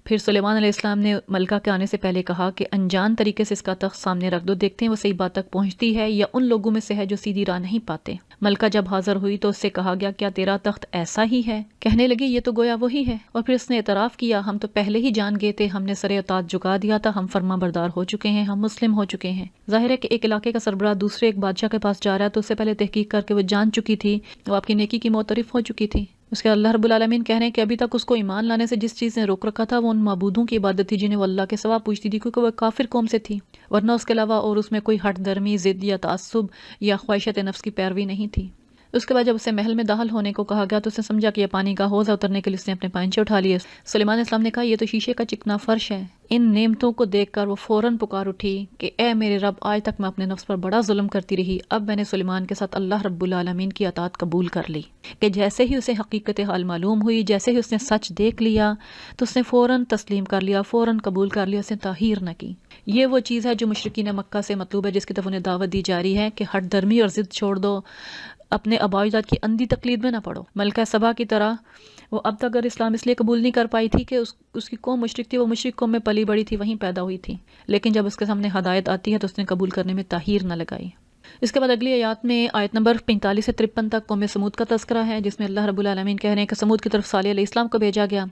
پھر سلیمان علیہ السلام نے ملکہ کے آنے سے پہلے کہا کہ انجان طریقے سے اس کا تخت سامنے رکھ دو، دیکھتے ہیں وہ صحیح بات تک پہنچتی ہے یا ان لوگوں میں سے ہے جو سیدھی راہ نہیں پاتے۔ ملکہ جب حاضر ہوئی تو اس سے کہا گیا کیا تیرا تخت ایسا ہی ہے؟ کہنے لگی یہ تو گویا وہی ہے، اور پھر اس نے اعتراف کیا ہم تو پہلے ہی جان گئے تھے، ہم نے سر اطاعت جھکا دیا تھا، ہم فرما بردار ہو چکے ہیں، ہم مسلم ہو چکے ہیں۔ ظاہر ہے کہ ایک علاقے کا سربراہ دوسرے ایک بادشاہ کے پاس جا رہا ہے تو اس سے پہلے تحقیق کر کے وہ جان چکی تھی، وہ آپ کی نیکی کی معترف ہو چکی تھی۔ اس کے اللہ رب العالمین کہہ رہے ہیں کہ ابھی تک اس کو ایمان لانے سے جس چیز نے روک رکھا تھا وہ ان معبودوں کی عبادت تھی جنہیں وہ اللہ کے سوا پوچھتی تھی، کیونکہ وہ کافر قوم سے تھی، ورنہ اس کے علاوہ اور اس میں کوئی ہٹ درمی، ضد یا تعصب یا خواہشات نفس کی پیروی نہیں تھی۔ اس کے بعد جب اسے محل میں داخل ہونے کو کہا گیا تو اس نے سمجھا کہ یہ پانی کا حوض ہے، اترنے کے لیے اس نے اپنے پائنچے اٹھا لیے۔ سلیمان علیہ السلام نے کہا یہ تو شیشے کا چکنا فرش ہے۔ ان نعمتوں کو دیکھ کر وہ فوراً پکار اٹھی کہ اے میرے رب، آج تک میں اپنے نفس پر بڑا ظلم کرتی رہی، اب میں نے سلیمان کے ساتھ اللہ رب العالمین کی اطاعت قبول کر لی۔ کہ جیسے ہی اسے حقیقت حال معلوم ہوئی، جیسے ہی اس نے سچ دیکھ لیا تو اس نے فوراً تسلیم کر لیا، فوراً قبول کر لیا، اس نے تاخیر نہ کی۔ یہ وہ چیز ہے جو مشرکین مکہ سے مطلوب ہے، جس کی طرف انہیں دعوت دی جا رہی ہے کہ ہٹ درمی اور ضد چھوڑ دو، اپنے آباء و اجداد کی اندھی تقلید میں نہ پڑو۔ ملکہ سبا کی طرح وہ اب تک اگر اسلام اس لیے قبول نہیں کر پائی تھی کہ اس کی قوم مشرک تھی، وہ مشرک قوم میں پلی بڑی تھی، وہیں پیدا ہوئی تھی، لیکن جب اس کے سامنے ہدایت آتی ہے تو اس نے قبول کرنے میں تاخیر نہ لگائی۔ اس کے بعد اگلی آیات میں آیت نمبر 45 سے 53 تک قوم سمود کا تذکرہ ہے، جس میں اللہ رب العالمین کہہ رہے ہیں کہ سمود کی طرف صالح علیہ السلام کو بھیجا گیا۔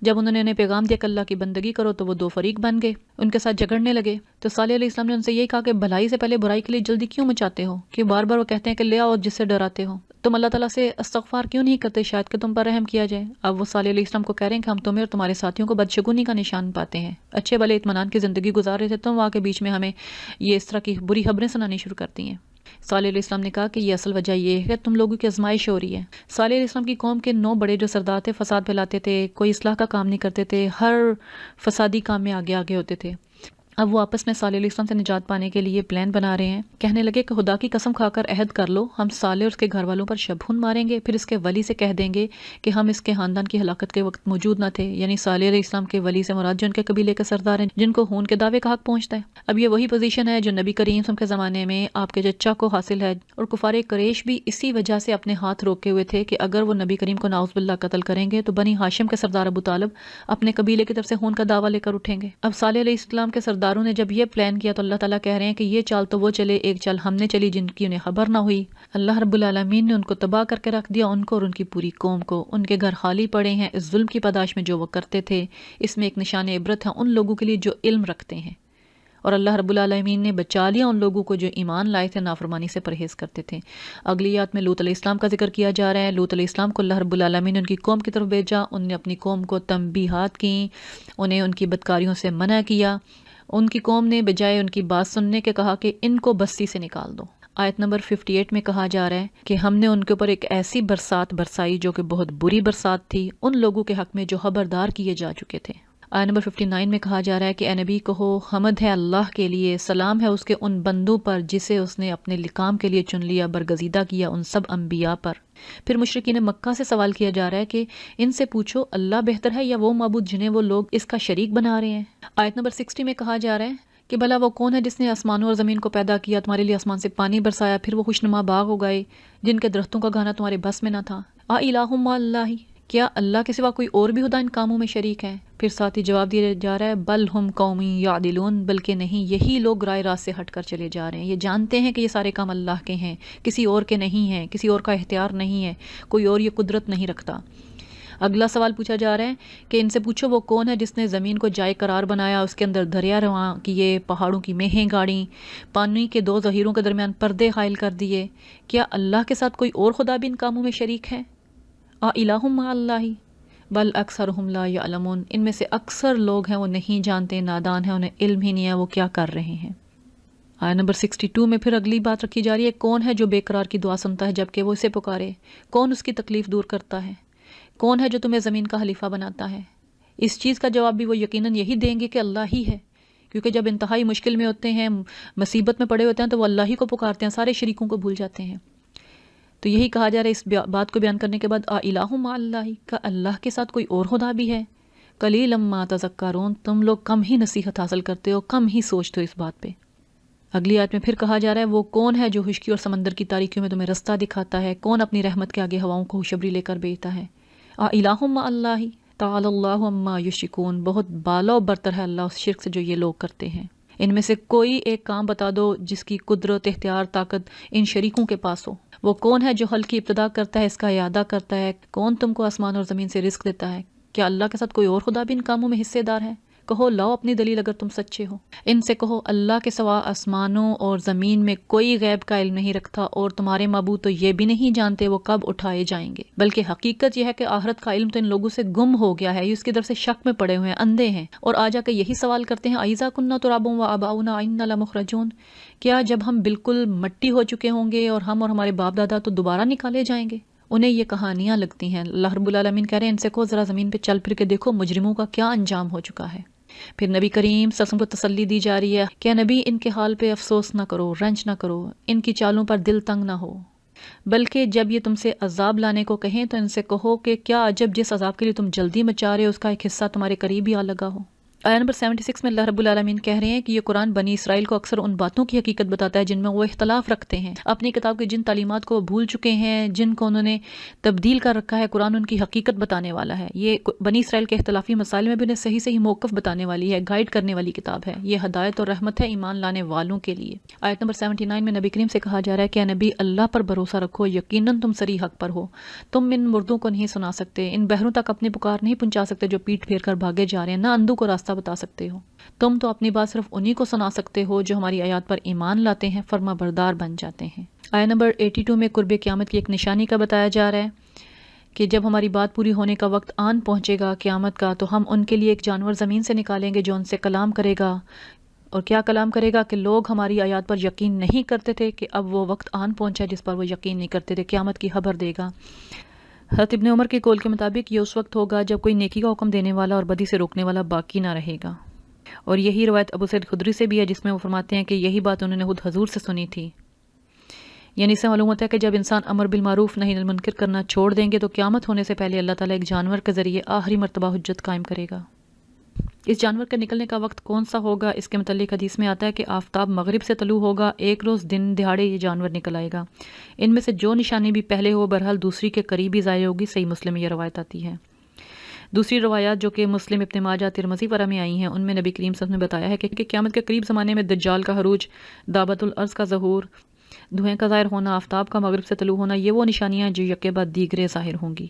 جب انہوں نے انہیں پیغام دیا کہ اللہ کی بندگی کرو تو وہ دو فریق بن گئے، ان کے ساتھ جھگڑنے لگے۔ تو صالح علیہ السلام نے ان سے یہی کہا کہ بھلائی سے پہلے برائی کے لیے جلدی کیوں مچاتے ہو، کہ بار بار وہ کہتے ہیں کہ لے آؤ جس سے ڈراتے ہو، تم اللہ تعالیٰ سے استغفار کیوں نہیں کرتے شاید کہ تم پر رحم کیا جائے۔ اب وہ صالح علیہ السلام کو کہہ رہے ہیں کہ ہم تمہیں اور تمہارے ساتھیوں کو بدشگونی کا نشان پاتے ہیں، اچھے بھلے اطمینان کی زندگی گزار رہے تھے، تم وہاں کے بیچ میں ہمیں یہ اس طرح کی بری خبریں سنانی شروع کرتی ہیں۔ صالح علیہ السلام نے کہا کہ یہ اصل وجہ یہ ہے کہ تم لوگوں کی آزمائش ہو رہی ہے۔ صالح علیہ السلام کی قوم کے 9 بڑے جو سردار تھے فساد پھیلاتے تھے، کوئی اصلاح کا کام نہیں کرتے تھے، ہر فسادی کام میں آگے آگے ہوتے تھے۔ اب وہ آپس میں صالح علیہ السلام سے نجات پانے کے لیے پلان بنا رہے ہیں۔ کہنے لگے کہ خدا کی قسم کھا کر عہد کر لو، ہم صالح اور اس کے گھر والوں پر شبہن ماریں گے، پھر اس کے ولی سے کہہ دیں گے کہ ہم اس کے خاندان کی ہلاکت کے وقت موجود نہ تھے۔ یعنی صالح علیہ السلام کے ولی سے مراد جو ان کے قبیلے کے سردار ہیں، جن کو خون کے دعوے کا حق پہنچتا ہے۔ اب یہ وہی پوزیشن ہے جو نبی کریم صلی اللہ علیہ وسلم کے زمانے میں آپ کے چچا کو حاصل ہے، اور کفار قریش بھی اسی وجہ سے اپنے ہاتھ روکے ہوئے تھے کہ اگر وہ نبی کریم کو نعوذ باللہ قتل کریں گے تو بنی ہاشم کے سردار ابو طالب اپنے قبیلے کی طرف سے خون کا دعویٰ لے کر اٹھیں گے۔ اب صالح علیہ السلام کے سرداروں نے جب یہ پلان کیا تو اللہ تعالیٰ کہہ رہے ہیں کہ یہ چال تو وہ چلے، ایک چال ہم نے چلی جن کی انہیں خبر نہ ہوئی۔ اللہ رب العالمین نے ان کو تباہ کر کے رکھ دیا، ان کو اور ان کی پوری قوم کو۔ ان کے گھر خالی پڑے ہیں اس ظلم کی پاداش میں جو وہ کرتے تھے۔ اس میں ایک نشان عبرت ہے ان لوگوں کے لیے جو علم رکھتے ہیں، اور اللہ رب العالمین نے بچا لیا ان لوگوں کو جو ایمان لائے تھے، نافرمانی سے پرہیز کرتے تھے۔ اگلی آیت میں لوط علیہ السلام کا ذکر کیا جا رہا ہے۔ لوط علیہ السلام کو اللہ رب العالمین نے ان کی قوم کی طرف بھیجا، ان نے اپنی قوم کو تنبیہات کیں، انہیں ان کی بدکاریوں سے منع کیا۔ ان کی قوم نے بجائے ان کی بات سننے کے کہا کہ ان کو بستی سے نکال دو۔ آیت نمبر 58 میں کہا جا رہا ہے کہ ہم نے ان کے اوپر ایک ایسی برسات برسائی جو کہ بہت بری برسات تھی ان لوگوں کے حق میں جو خبردار کیے جا چکے تھے۔ آیت نمبر 59 میں کہا جا رہا ہے کہ اے نبی کہو حمد ہے اللہ کے لیے، سلام ہے اس کے ان بندوں پر جسے اس نے اپنے کام کے لیے چن لیا، برگزیدہ کیا ان سب انبیاء پر۔ پھر مشرکین مکہ سے سوال کیا جا رہا ہے کہ ان سے پوچھو اللہ بہتر ہے یا وہ معبود جنہیں وہ لوگ اس کا شریک بنا رہے ہیں۔ آیت نمبر 60 میں کہا جا رہا ہے کہ بھلا وہ کون ہے جس نے آسمانوں اور زمین کو پیدا کیا، تمہارے لیے آسمان سے پانی برسایا، پھر وہ خوشنما باغ اگائے جن کے درختوں کا گانا تمہارے بس میں نہ تھا۔ الہ مع اللہ، کیا اللہ کے سوا کوئی اور بھی خدا ان کاموں میں شریک ہے؟ پھر ساتھ ہی جواب دیا جا رہا ہے بل ہم قوم یعدلون، بلکہ نہیں، یہی لوگ رائے راست سے ہٹ کر چلے جا رہے ہیں۔ یہ جانتے ہیں کہ یہ سارے کام اللہ کے ہیں، کسی اور کے نہیں ہیں، کسی اور کا اختیار نہیں ہے، کوئی اور یہ قدرت نہیں رکھتا۔ اگلا سوال پوچھا جا رہا ہے کہ ان سے پوچھو وہ کون ہے جس نے زمین کو جائے قرار بنایا، اس کے اندر دریا رواں کیے، پہاڑوں کی میہیں گاڑی، پانی کے 2 ظہیروں کے درمیان پردے حائل کر دیے۔ کیا اللہ کے ساتھ کوئی اور خدا بھی ان کاموں میں شریک ہے؟ الہ مع اللہ بل اکثرہم لا یعلمون، ان میں سے اکثر لوگ ہیں وہ نہیں جانتے، نادان ہیں، انہیں علم ہی نہیں ہے وہ کیا کر رہے ہیں۔ آیت نمبر 62 میں پھر اگلی بات رکھی جا رہی ہے، کون ہے جو بے قرار کی دعا سنتا ہے جبکہ وہ اسے پکارے، کون اس کی تکلیف دور کرتا ہے، کون ہے جو تمہیں زمین کا خلیفہ بناتا ہے؟ اس چیز کا جواب بھی وہ یقیناً یہی دیں گے کہ اللہ ہی ہے، کیونکہ جب انتہائی مشکل میں ہوتے ہیں، مصیبت میں پڑے ہوتے ہیں تو وہ اللہ ہی کو پکارتے ہیں، سارے شریکوں کو بھول جاتے ہیں۔ تو یہی کہا جا رہا ہے اس بات کو بیان کرنے کے بعد الہ مع اللہ، کا اللہ کے ساتھ کوئی اور خدا بھی ہے؟ قلیلا ما تذکرون، تم لوگ کم ہی نصیحت حاصل کرتے ہو، کم ہی سوچتے ہو اس بات پہ۔ اگلی آیت میں پھر کہا جا رہا ہے وہ کون ہے جو خشکی اور سمندر کی تاریکیوں میں تمہیں رستہ دکھاتا ہے، کون اپنی رحمت کے آگے ہواؤں کو خوشبری لے کر بھیجتا ہے؟ الہ مع اللہ، تعالی اللہ عما یشرکون، بہت بالا و برتر ہے اللہ اس شرک سے جو یہ لوگ کرتے ہیں۔ ان میں سے کوئی ایک کام بتا دو جس کی قدرت، اختیار، طاقت ان شریکوں کے پاس ہو۔ وہ کون ہے جو خلق کی ابتدا کرتا ہے، اس کا اعادہ کرتا ہے؟ کون تم کو آسمان اور زمین سے رزق دیتا ہے؟ کیا اللہ کے ساتھ کوئی اور خدا بھی ان کاموں میں حصے دار ہے؟ کہو لاؤ اپنی دلیل اگر تم سچے ہو۔ ان سے کہو اللہ کے سوا آسمانوں اور زمین میں کوئی غیب کا علم نہیں رکھتا، اور تمہارے معبود تو یہ بھی نہیں جانتے وہ کب اٹھائے جائیں گے، بلکہ حقیقت یہ ہے کہ آخرت کا علم تو ان لوگوں سے گم ہو گیا ہے، یہ اس کی طرف سے شک میں پڑے ہوئے ہیں، اندھے ہیں، اور آ جا کے یہی سوال کرتے ہیں اَإِذَا كُنَّا تُرَابًا وَآبَاؤُنَا أَإِنَّا لَمُخْرَجُونَ، کیا جب ہم بالکل مٹی ہو چکے ہوں گے اور ہم اور ہمارے باپ دادا تو دوبارہ نکالے جائیں گے؟ انہیں یہ کہانیاں لگتی ہیں۔ اللہ رب العالمین کہہ رہے ہیں ان سے کہو ذرا زمین پہ چل پھر کے دیکھو مجرموں کا کیا انجام ہو چکا ہے۔ پھر نبی کریم صلی اللہ علیہ وسلم کو تسلی دی جا رہی ہے کہ نبی ان کے حال پہ افسوس نہ کرو، رنج نہ کرو، ان کی چالوں پر دل تنگ نہ ہو، بلکہ جب یہ تم سے عذاب لانے کو کہیں تو ان سے کہو کہ کیا عجب جس عذاب کے لیے تم جلدی مچا رہے ہو اس کا ایک حصہ تمہارے قریب ہی آ لگا ہو۔ آیت نمبر 76 میں اللہ رب العالمین کہہ رہے ہیں کہ یہ قرآن بنی اسرائیل کو اکثر ان باتوں کی حقیقت بتاتا ہے جن میں وہ اختلاف رکھتے ہیں، اپنی کتاب کی جن تعلیمات کو وہ بھول چکے ہیں، جن کو انہوں نے تبدیل کر رکھا ہے، قرآن ان کی حقیقت بتانے والا ہے۔ یہ بنی اسرائیل کے اختلافی مسائل میں بھی انہیں صحیح صحیح موقف بتانے والی ہے، گائیڈ کرنے والی کتاب ہے۔ یہ ہدایت اور رحمت ہے ایمان لانے والوں کے لیے۔ آیت نمبر 79 میں نبی کریم سے کہا جا رہا ہے کہ اے نبی اللہ پر بھروسہ رکھو، یقیناً تم صریح حق پر ہو۔ تم ان مردوں کو نہیں سنا سکتے، ان بہروں تک اپنی پکار نہیں پہنچا سکتے جو پیٹ پھیر کر بھاگے جا رہے ہیں، نہ اندھوں کو راستہ بتا سکتے ہو۔ تم تو اپنی بات صرف انہی کو سنا سکتے ہو جو ہماری آیات پر ایمان لاتے ہیں، فرما بردار بن جاتے ہیں۔ آیت نمبر 82 میں قرب قیامت کی ایک نشانی کا بتایا جا رہا ہے کہ جب ہماری بات پوری ہونے کا وقت آن پہنچے گا قیامت کا تو ہم ان کے لیے ایک جانور زمین سے نکالیں گے جو ان سے کلام کرے گا۔ اور کیا کلام کرے گا کہ لوگ ہماری آیات پر یقین نہیں کرتے تھے کہ اب وہ وقت آن پہنچا جس پر وہ یقین نہیں کرتے تھے، قیامت کی خبر دے گا۔ حضرت ابن عمر کے قول کے مطابق یہ اس وقت ہوگا جب کوئی نیکی کا حکم دینے والا اور بدی سے روکنے والا باقی نہ رہے گا۔ اور یہی روایت ابو سعید خدری سے بھی ہے جس میں وہ فرماتے ہیں کہ یہی بات انہوں نے خود حضور سے سنی تھی۔ یعنی اس سے معلوم ہوتا ہے کہ جب انسان امر بالمعروف نہی عن المنکر کرنا چھوڑ دیں گے تو قیامت ہونے سے پہلے اللہ تعالیٰ ایک جانور کے ذریعے آخری مرتبہ حجت قائم کرے گا۔ اس جانور کے نکلنے کا وقت کون سا ہوگا اس کے متعلق حدیث میں آتا ہے کہ آفتاب مغرب سے طلوع ہوگا، ایک روز دن دہاڑے یہ جانور نکل آئے گا۔ ان میں سے جو نشانی بھی پہلے ہو بہرحال دوسری کے قریب ہی ضائع ہوگی۔ صحیح مسلم میں یہ روایت آتی ہے۔ دوسری روایات جو کہ مسلم، ابن ماجہ، ترمذی وغیرہ میں آئی ہیں ان میں نبی کریم صلی اللہ علیہ وسلم نے بتایا ہے کہ قیامت کے قریب زمانے میں دجال کا خروج، دعوت الارض کا ظہور، دھوئیں کا ظاہر ہونا، آفتاب کا مغرب سے طلوع ہونا، یہ وہ نشانیاں جو یکے بعد دیگرے ظاہر ہوں گی۔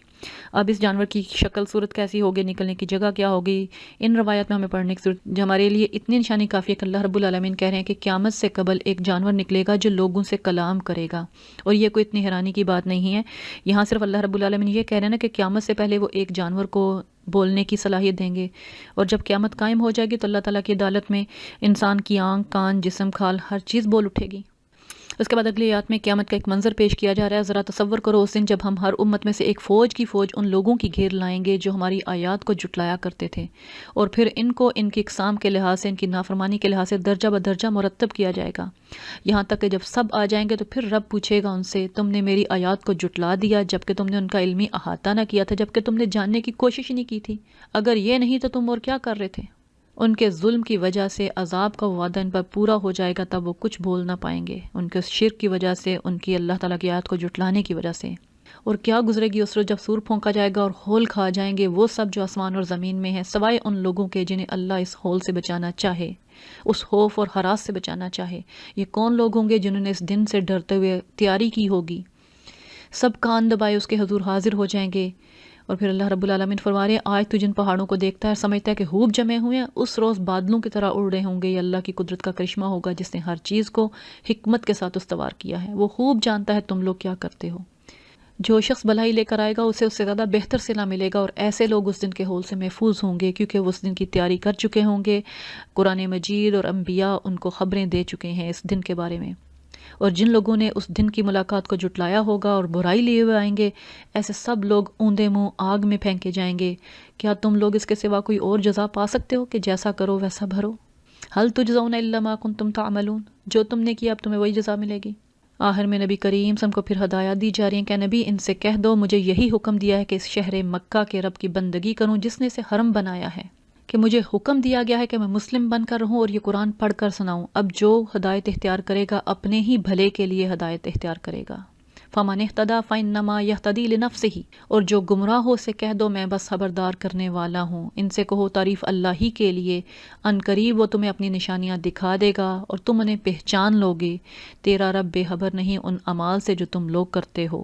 اب اس جانور کی شکل صورت کیسی ہوگی، نکلنے کی جگہ کیا ہوگی، ان روایات میں ہمیں پڑھنے کی صورت جو ہمارے لیے اتنی نشانی کافی ہے کہ اللہ رب العالمین کہہ رہے ہیں کہ قیامت سے قبل ایک جانور نکلے گا جو لوگوں سے کلام کرے گا۔ اور یہ کوئی اتنی حیرانی کی بات نہیں ہے، یہاں صرف اللہ رب العالمین یہ کہہ رہے ہیں نا کہ قیامت سے پہلے وہ ایک جانور کو بولنے کی صلاحیت دیں گے، اور جب قیامت قائم ہو جائے گی تو اللہ تعالیٰ کی عدالت میں انسان کی آنکھ، کان، جسم، کھال ہر چیز بول اٹھے گی۔ اس کے بعد اگلی آیات میں قیامت کا ایک منظر پیش کیا جا رہا ہے۔ ذرا تصور کرو اس دن جب ہم ہر امت میں سے ایک فوج کی فوج ان لوگوں کی گھیر لائیں گے جو ہماری آیات کو جھٹلایا کرتے تھے، اور پھر ان کو ان کی اقسام کے لحاظ سے، ان کی نافرمانی کے لحاظ سے درجہ بدرجہ مرتب کیا جائے گا، یہاں تک کہ جب سب آ جائیں گے تو پھر رب پوچھے گا ان سے تم نے میری آیات کو جھٹلا دیا جبکہ تم نے ان کا علمی احاطہ نہ کیا تھا، جبکہ تم نے جاننے کی کوشش نہیں کی تھی، اگر یہ نہیں تو تم اور کیا کر رہے تھے؟ ان کے ظلم کی وجہ سے عذاب کا وعدہ ان پر پورا ہو جائے گا، تب وہ کچھ بول نہ پائیں گے، ان کے شرک کی وجہ سے، ان کی اللہ تعالیٰ کی آیات کو جھٹلانے کی وجہ سے۔ اور کیا گزرے گی اس روز جب سور پھونکا جائے گا اور ہول کھا جائیں گے وہ سب جو آسمان اور زمین میں ہیں، سوائے ان لوگوں کے جنہیں اللہ اس ہول سے بچانا چاہے، اس خوف اور ہراس سے بچانا چاہے۔ یہ کون لوگ ہوں گے جنہوں نے اس دن سے ڈرتے ہوئے تیاری کی ہوگی؟ سب کان دبائے اس کے حضور حاضر ہو جائیں گے۔ اور پھر اللہ رب العالمین فرما رہے ہیں آج تو جن پہاڑوں کو دیکھتا ہے سمجھتا ہے کہ ہوپ جمے ہوئے ہیں، اس روز بادلوں کی طرح اڑ رہے ہوں گے۔ یہ اللہ کی قدرت کا کرشمہ ہوگا جس نے ہر چیز کو حکمت کے ساتھ استوار کیا ہے، وہ خوب جانتا ہے تم لوگ کیا کرتے ہو۔ جو شخص بھلائی لے کر آئے گا اسے اس سے زیادہ بہتر صلہ ملے گا، اور ایسے لوگ اس دن کے ہول سے محفوظ ہوں گے کیونکہ وہ اس دن کی تیاری کر چکے ہوں گے۔ قرآن مجید اور انبیاء ان کو خبریں دے چکے ہیں اس دن کے بارے میں، اور جن لوگوں نے اس دن کی ملاقات کو جھٹلایا ہوگا اور برائی لیے ہوئے آئیں گے، ایسے سب لوگ اوندے منہ آگ میں پھینکے جائیں گے۔ کیا تم لوگ اس کے سوا کوئی اور جزا پا سکتے ہو کہ جیسا کرو ویسا بھرو؟ هل تجزون الا ما کنتم تعملون، جو تم نے کیا اب تمہیں وہی جزا ملے گی۔ آخر میں نبی کریم سم کو پھر ہدایات دی جا رہی ہیں کہ نبی ان سے کہہ دو مجھے یہی حکم دیا ہے کہ اس شہر مکہ کے رب کی بندگی کروں جس نے اسے حرم بنایا ہے، کہ مجھے حکم دیا گیا ہے کہ میں مسلم بن کر رہوں اور یہ قرآن پڑھ کر سناؤں۔ اب جو ہدایت اختیار کرے گا اپنے ہی بھلے کے لیے ہدایت اختیار کرے گا۔ فمن اہتدی فانما یہتدی لنفسہ، اور جو گمراہ ہو سے کہہ دو میں بس خبردار کرنے والا ہوں۔ ان سے کہو تعریف اللہ ہی کے لیے، ان قریب وہ تمہیں اپنی نشانیاں دکھا دے گا اور تم انہیں پہچان لوگے، تیرا رب بے خبر نہیں ان اعمال سے جو تم لوگ کرتے ہو۔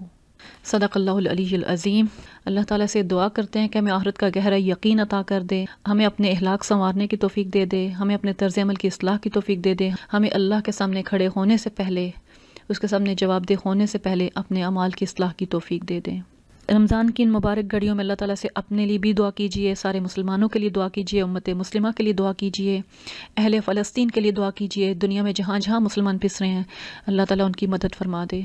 صدق اللہ العلی العظیم۔ اللہ تعالیٰ سے دعا کرتے ہیں کہ ہمیں آخرت کا گہرا یقین عطا کر دے، ہمیں اپنے اخلاق سنوارنے کی توفیق دے دے، ہمیں اپنے طرز عمل کی اصلاح کی توفیق دے دے، ہمیں اللہ کے سامنے کھڑے ہونے سے پہلے، اس کے سامنے جواب دہ ہونے سے پہلے اپنے اعمال کی اصلاح کی توفیق دے دیں۔ رمضان کی ان مبارک گھڑیوں میں اللہ تعالیٰ سے اپنے لیے بھی دعا کیجیے، سارے مسلمانوں کے لیے دعا کیجیے، امت مسلمہ کے لیے دعا کیجیے، اہل فلسطین کے لیے دعا کیجیے، دنیا میں جہاں جہاں مسلمان پس رہے ہیں اللہ تعالیٰ ان کی مدد فرما دے۔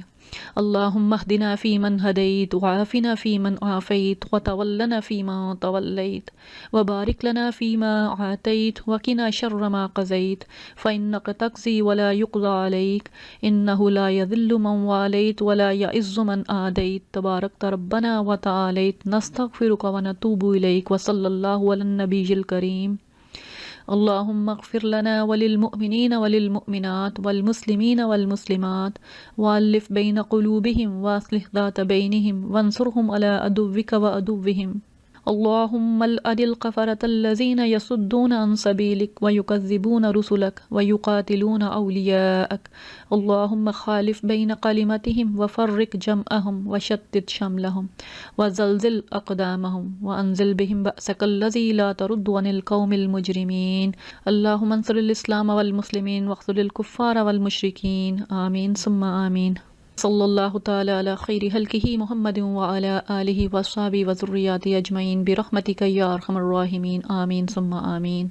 اللہم اہدنا فیمن ہدیت وعافنا فیمن عافیت وتولنا فیما تولیت وبارک لنا فیما آتیت وقنا شر ما قضیت فإنک تقضی ولا یقضى علیک انہ لا یذل من والیت ولا یعز من آدیت تبارکت ربنا وتعالیت نستغفرک ونتوب الیک وصلی اللہ علی النبی الکریم۔ اللہم اغفر لنا وللمؤمنین والمؤمنات والمسلمین والمسلمات والف بین قلوبہم واصلح ذات بینہم وانصرہم علی عدوک وعدوہم۔ اللہم العن الکفرة الذین یصدون عن سبیلک ویکذبون رسلک ویقاتلون اولیاءک۔ اللہم خالف بین کلمتہم وفرق جمعہم وشتت شملہم وزلزل اقدامہم وانزل بہم بأسک الذی لا ترد عن القوم المجرمین۔ اللہم انصر الاسلام والمسلمین واخذل الکفار والمشرکین، آمین ثم آمین۔ صلی اللہ تعالی علی خیر خلقہ محمد وعلی آلہ وصحبہ وذریاتہ اجمعین برحمتک یا ارحم الراحمین، آمین ثم آمین۔